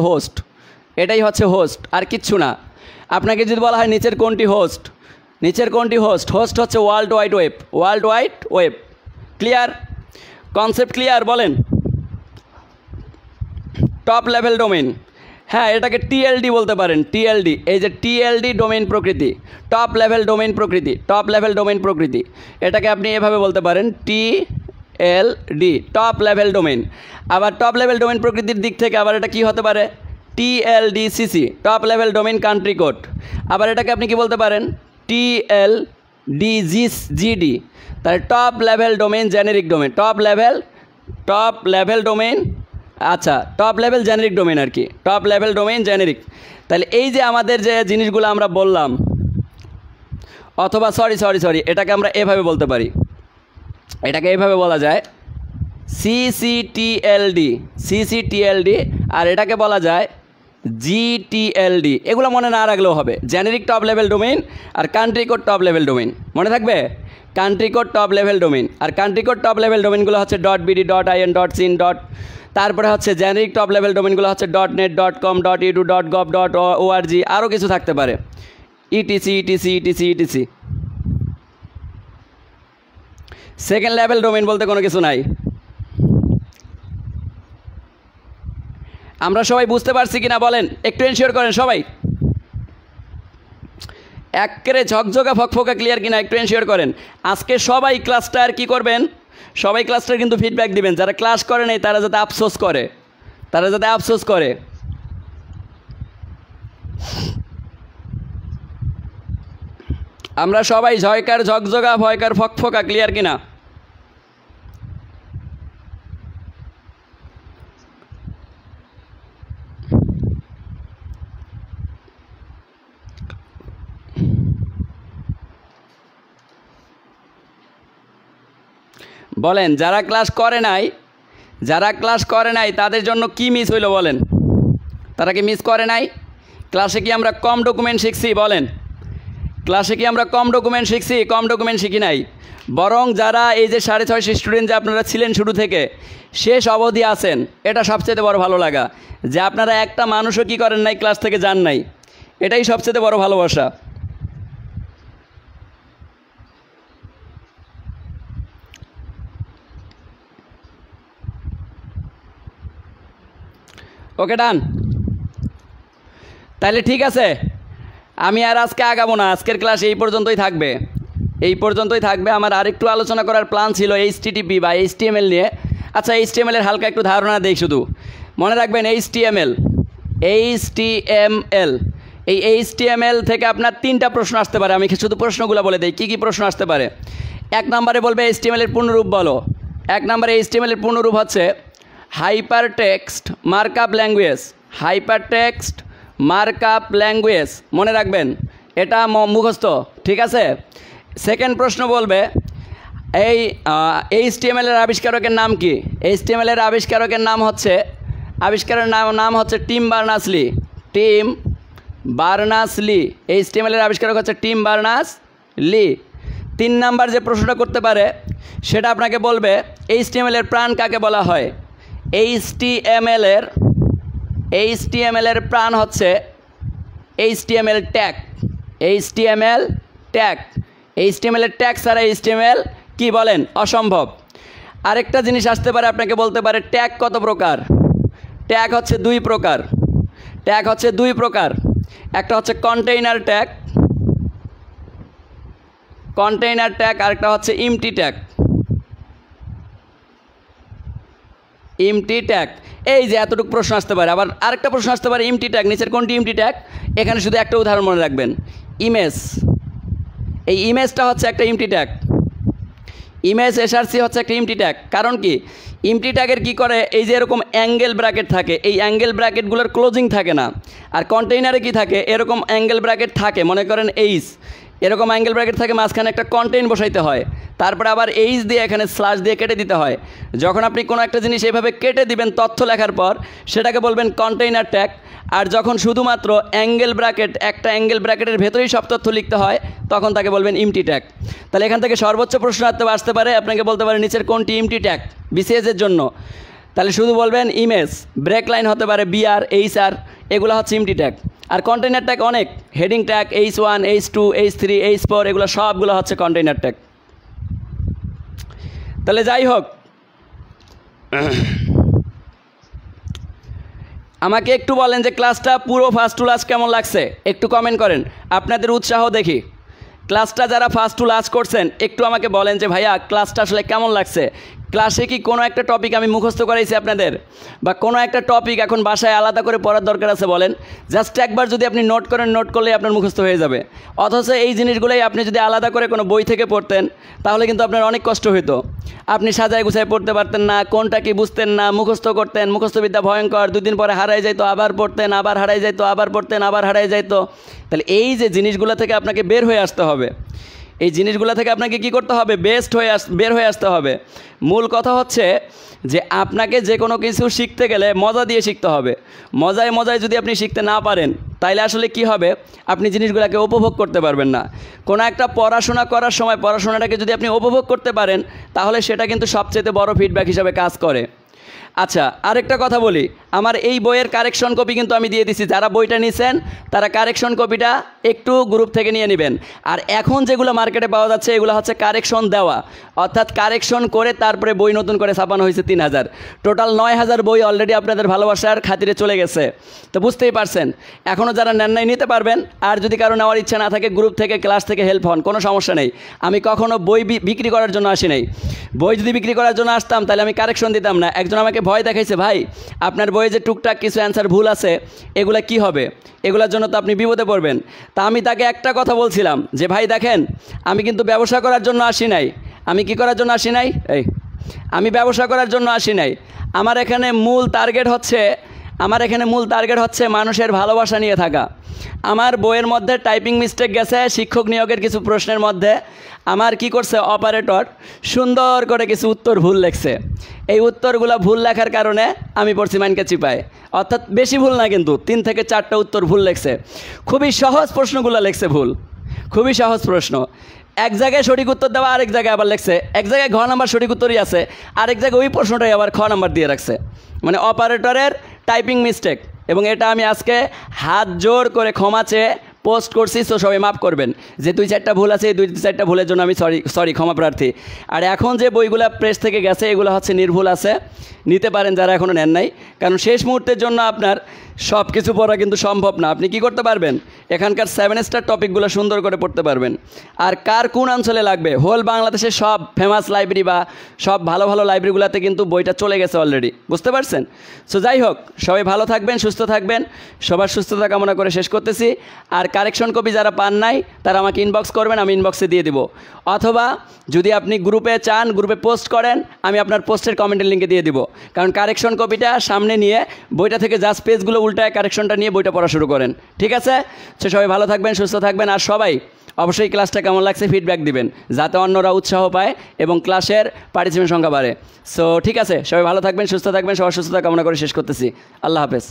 হোস্ট, আর কিচ্ছু না। আপনাকে যদি বলা হয় নিচের কোনটি হোস্ট, হোস্ট হচ্ছে world wide web. Clear? Concept clear? বলেন। টপ লেভেল ডোমেইন, হ্যাঁ এটাকে টিএলডি বলতে পারেন, টিএলডি। এই যে টিএলডি ডোমেইন প্রকৃতি, টপ লেভেল ডোমেইন প্রকৃতি, এটাকে আপনি এভাবে বলতে পারেন টিএলডি, টপ লেভেল ডোমেইন। আবার টপ লেভেল ডোমেইন প্রকৃতির দিক থেকে আবার এটা কি হতে পারে? TLDCC, top level domain country code. আবার এটাকে আপনি কি বলতে পারেন? টিএলডিজিডি। তাহলে top level domain generic domain, top level domain আচ্ছা, টপ লেভেল জেনারিক ডোমেইন আর কি, টপ লেভেল ডোমেইন জেনারিক। তাহলে এই যে আমাদের যে জিনিসগুলো আমরা বললাম, অথবা সরি এটাকে আমরা এভাবে বলতে পারি, এটাকে এভাবে বলা যায় সিসিটিএলডি, আর এটাকে বলা যায় জিটিএলডি। এগুলো মনে না রাখলেও হবে, জেনারিক টপ লেভেল ডোমেইন আর country code top level domain মনে থাকবে। Country code top level domain, আর কান্ট্রি কোড টপ লেভেল ডোমেইনগুলো হচ্ছে .bd .in .sin তারপরে হচ্ছে জেনারিক টপ লেভেল ডোমেইনগুলো হচ্ছে .net .com .edu .gov .org, আরও কিছু থাকতে পারে, ইটিসি। সেকেন্ড লেভেল ডোমেইন বলতে কোনো কিছু নাই। আমরা সবাই বুঝতে পারছি কিনা বলেন, একটু এনশিওর করেন সবাই, একেবারে ঝকঝকা ফকফকা ক্লিয়ার কিনা একটু এনশিওর করেন। আজকে সবাই ক্লাসটা আর কি করবেন, সবাই ক্লাসটার কিন্তু ফিডব্যাক দিবেন, যারা ক্লাস করে নাই তারা যাতে আফসোস করে, আমরা সবাই ঝয়কার ঝকঝকা ভয়কার ফকফকা ক্লিয়ার কিনা। বলেন যারা ক্লাস করে নাই তাদের জন্য কি মিস হইলো বলেন, তারা কি মিস করে নাই? ক্লাসে কি আমরা কম ডকুমেন্ট শিখছি বলেন? ক্লাসে কি আমরা কম ডকুমেন্ট শিখছি? কম ডকুমেন্ট শিখি নাই, বরং যারা এই যে 650 স্টুডেন্ট যে আপনারা ছিলেন শুরু থেকে শেষ অবধি আছেন, এটা সবচেয়ে বড় ভালো লাগা, যে আপনারা একটা মানুষও কি করেন নাই, ক্লাস থেকে যান নাই, এটাই সবচেয়ে বড় ভালোবাসা। ওকে ডান, তাহলে ঠিক আছে, আমি আর আজকে আগাবো না, আজকের ক্লাস এই পর্যন্তই থাকবে। আমার আরেকটু আলোচনা করার প্ল্যান ছিল HTTP বা HTML নিয়ে। আচ্ছা, HTML-এর হালকা একটু ধারণা দেই, শুধু মনে রাখবেন HTML, এই HTML থেকে আপনার 3টা প্রশ্ন আসতে পারে। আমি শুধু প্রশ্নগুলো বলে দিই, কী প্রশ্ন আসতে পারে। 1 নম্বরে বলবে HTML-এর পূর্ণরূপ বলো। 1 নম্বরে HTML-এর পূর্ণরূপ হচ্ছে হাইপারটেক্সট মার্কআপ ল্যাঙ্গুয়েজ, মনে রাখবেন, এটা মুখস্থ, ঠিক আছে। সেকেন্ড প্রশ্ন বলবে এই HTML-এর আবিষ্কারকের নাম কি? HTML-এর আবিষ্কারকের নাম হচ্ছে টিম বার্নার্স-লি। HTML-এর আবিষ্কারক হচ্ছে টিম বার্নার্স-লি। 3 নাম্বার যে প্রশ্নটা করতে পারে সেটা আপনাকে বলবে HTML-এর প্রাণ কাকে বলা হয়? HTML-এর প্রাণ হচ্ছে HTML ট্যাগ। HTML-এর ট্যাগ ছাড়া HTML কি বলেন? অসম্ভব। আরেকটা জিনিস আসতে পারে, আপনাকে বলতে পারে ট্যাগ কত প্রকার? ট্যাগ হচ্ছে 2 প্রকার। একটা হচ্ছে কন্টেইনার ট্যাগ, আরেকটা হচ্ছে এমটি ট্যাগ। এই যে এতটুকু প্রশ্ন আসতে পারে। আবার আরেকটা প্রশ্ন আসতে পারে এমটি ট্যাগ, নিচের কোনটি এমটি ট্যাগ? এখানে শুধু একটা উদাহরণ মনে রাখবেন, ইমেজ। এই ইমেজটা হচ্ছে একটা এমটি ট্যাগ, ইমেজ এসআরসি হচ্ছে একটা এমটি ট্যাগ। কারণ কি, এমটি ট্যাগের কী করে, এই যে এরকম অ্যাঙ্গেল ব্র্যাকেট থাকে, এই অ্যাঙ্গেল ব্র্যাকেটগুলোর ক্লোজিং থাকে না। আর কন্টেইনারে কি থাকে, এরকম অ্যাঙ্গেল ব্র্যাকেট থাকে, মনে করেন এরকম অ্যাঙ্গেল ব্র্যাকেট থাকে, মাঝখানে একটা কন্টেইন বসাইতে হয়, তারপরে আবার দিয়ে এখানে স্ল্যাশ দিয়ে কেটে দিতে হয়। যখন আপনি কোনো একটা জিনিস এইভাবে কেটে দিবেন তথ্য লেখার পর, সেটাকে বলবেন কন্টেইনার ট্যাগ। আর যখন শুধুমাত্র একটা অ্যাঙ্গেল ব্র্যাকেটের ভেতরেই সব তথ্য লিখতে হয়, তখন তাকে বলবেন এমটি ট্যাগ। তাহলে এখান থেকে সর্বোচ্চ প্রশ্ন আসতে পারে, আপনাকে বলতে পারে নিচের কোনটি এমটি ট্যাগ বিসিএসের জন্য। তাহলে শুধু বলবেন ইমেজ, ব্রেক লাইন হতে পারে BR HR, এগুলো হচ্ছে এমটি ট্যাগ। আর কন্টেইনার ট্যাগ অনেক, heading tag H1 H2 H3 H4, এগুলো সবগুলো হচ্ছে কন্টেইনার ট্যাগ। তাহলে যাই হোক, আমাকে একটু বলেন যে ক্লাসটা পুরো ফার্স্ট টু লাস্ট কেমন লাগছে, একটু কমেন্ট করেন, আপনাদের উৎসাহ দেখি। ক্লাসটা যারা ফার্স্ট টু লাস্ট করছেন একটু আমাকে বলেন যে ভাইয়া ক্লাসটা আসলে কেমন লাগছে, ক্লাসে কি কোনো একটা টপিক আমি মুখস্থ করাইছি আপনাদের, বা কোনো একটা টপিক এখন বাসায় আলাদা করে পড়ার দরকার আছে বলেন? জাস্ট একবার যদি আপনি নোট করেন, নোট করলেই আপনার মুখস্থ হয়ে যাবে। অথচ এই জিনিসগুলোই আপনি যদি আলাদা করে কোনো বই থেকে পড়তেন তাহলে কিন্তু আপনার অনেক কষ্ট হতো। আপনি সাজায় গুছায় পড়তে পারতেন না, কোনটা কি বুঝতেন না, মুখস্থ করতেন, মুখস্থবিদ্যা ভয়ঙ্কর, 2 দিন পরে হারাই যাইতো, আবার পড়তেন, আবার হারাই যাইতো, আবার পড়তেন, আবার হারাই যাইতো। তাহলে এই যে জিনিসগুলো থেকে আপনাকে বের হয়ে আসতে হবে, এই জিনিসগুলো থেকে আপনাকে কি করতে হবে? বের হয়ে আসতে হবে। মূল কথা হচ্ছে যে আপনাকে যে কোনো কিছু শিখতে গেলে মজা দিয়ে শিখতে হবে। মজায় মজায় যদি আপনি শিখতে না পারেন তাইলে আসলে কি হবে? আপনি জিনিসগুলোকে উপভোগ করতে পারবেন না। কোনো একটা পড়াশোনা করার সময় পড়াশোনাটাকে যদি আপনি উপভোগ করতে পারেন তাহলে সেটা কিন্তু সবচেয়ে বড় ফিডব্যাক হিসাবে কাজ করে। আচ্ছা, আরেকটা কথা বলি, আমার এই বইয়ের কারেকশন কপি কিন্তু আমি দিয়ে দিছি। যারা বইটা নিছেন তারা কারেকশন কপিটা একটু গ্রুপ থেকে নিয়ে নেবেন। আর এখন যেগুলো মার্কেটে পাওয়া যাচ্ছে এগুলো হচ্ছে কারেকশন দেওয়া, অর্থাৎ কারেকশন করে তারপরে বই নতুন করে ছাপানো হয়েছে 3000। টোটাল 9000 বই অলরেডি আপনাদের ভালোবাসার খাতিরে চলে গেছে। তো বুঝতেই পারছেন, এখনও যারা নেন নাই নিতে পারবেন। আর যদি কারো নেওয়ার ইচ্ছা না থাকে গ্রুপ থেকে ক্লাস থেকে হেল্প হন, কোনো সমস্যা নেই। আমি কখনো বই বিক্রি করার জন্য আসি নাই। বই যদি বিক্রি করার জন্য আসতাম তাহলে আমি কারেকশন দিতাম না। একজন আমাকে ভয় দেখাইছে, ভাই আপনার বইয়ে যে টুকটাক কিছু অ্যান্সার ভুল আছে এগুলা কি হবে? এগুলোর জন্য তো আপনি বিপদে পড়বেন। তা আমি তাকে একটা কথা বলছিলাম যে ভাই দেখেন, আমি কিন্তু ব্যবসা করার জন্য আসি নাই। আমি কি করার জন্য আসি নাই? আমি ব্যবসা করার জন্য আসি নাই। আমার এখানে মূল টার্গেট হচ্ছে মানুষের ভালোবাসা নিয়ে থাকা। আমার বইয়ের মধ্যে টাইপিং মিস্টেক গেছে শিক্ষক নিয়োগের কিছু প্রশ্নের মধ্যে। আমার কি করছে অপারেটর সুন্দর করে কিছু উত্তর ভুল লেখছে। এই উত্তরগুলো ভুল লেখার কারণে আমি পড়ছি মাইনকে চিপায়, অর্থাৎ বেশি ভুল না কিন্তু 3 থেকে 4টা উত্তর ভুল লেখছে। খুবই সহজ প্রশ্নগুলো লেখছে ভুল, খুবই সহজ প্রশ্ন। এক জায়গায় সঠিক উত্তর দেওয়া, আরেক জায়গায় আবার লেখছে, এক জায়গায় ঘ নাম্বার সঠিক উত্তরই আছে, আরেক জায়গায় ওই প্রশ্নটাই আবার খ নাম্বার দিয়ে রাখছে। মানে অপারেটরের টাইপিং মিস্টেক। এবং এটা আমি আজকে হাত জোর করে ক্ষমা চেয়ে পোস্ট করছি, তো সবাই মাফ করবেন যে 2-4টা ভুল আছে। এই 2-4টা ভুলের জন্য আমি সরি ক্ষমা প্রার্থী। আর এখন যে বইগুলো প্রেস থেকে গেছে এগুলো হচ্ছে নির্ভুল আছে, নিতে পারেন যারা এখনও নেন নাই। কারণ শেষ মুহূর্তের জন্য আপনার সব কিছু পড়া কিন্তু সম্ভব না। আপনি কি করতে পারবেন? এখানকার 7 স্টার টপিকগুলো সুন্দর করে পড়তে পারবেন। আর কার কোন অঞ্চলে লাগবে, হোল বাংলাদেশের সব ফেমাস লাইব্রেরি বা সব ভালো ভালো লাইব্রেরিগুলোতে কিন্তু বইটা চলে গেছে অলরেডি, বুঝতে পারছেন? সো যাই হোক, সবাই ভালো থাকবেন, সুস্থ থাকবেন, সবার সুস্থতা কামনা করে শেষ করতেছি। আর কারেকশন কপি যারা পান নাই তারা আমাকে ইনবক্স করবেন, আমি ইনবক্সে দিয়ে দিব। অথবা যদি আপনি গ্রুপে চান, গ্রুপে পোস্ট করেন, আমি আপনার পোস্টের কমেন্টের লিঙ্কে দিয়ে দিব। কারণ কারেকশন কপিটা সামনে নিয়ে বইটা থেকে জাস্ট পেজগুলো উল্টায় কারেকশনটা নিয়ে বইটা পড়া শুরু করেন, ঠিক আছে? সো সবাই ভালো থাকবেন, সুস্থ থাকবেন। আর সবাই অবশ্যই ক্লাসটা কেমন লাগছে ফিডব্যাক দিবেন, যাতে অন্যরা উৎসাহ পায় এবং ক্লাসের পার্টিসিপেন্ট সংখ্যা বাড়ে। সো ঠিক আছে, সবাই ভালো থাকবেন, সুস্থ থাকবেন, সবার সুস্থতা কামনা করে শেষ করতেছি। আল্লাহ হাফেজ।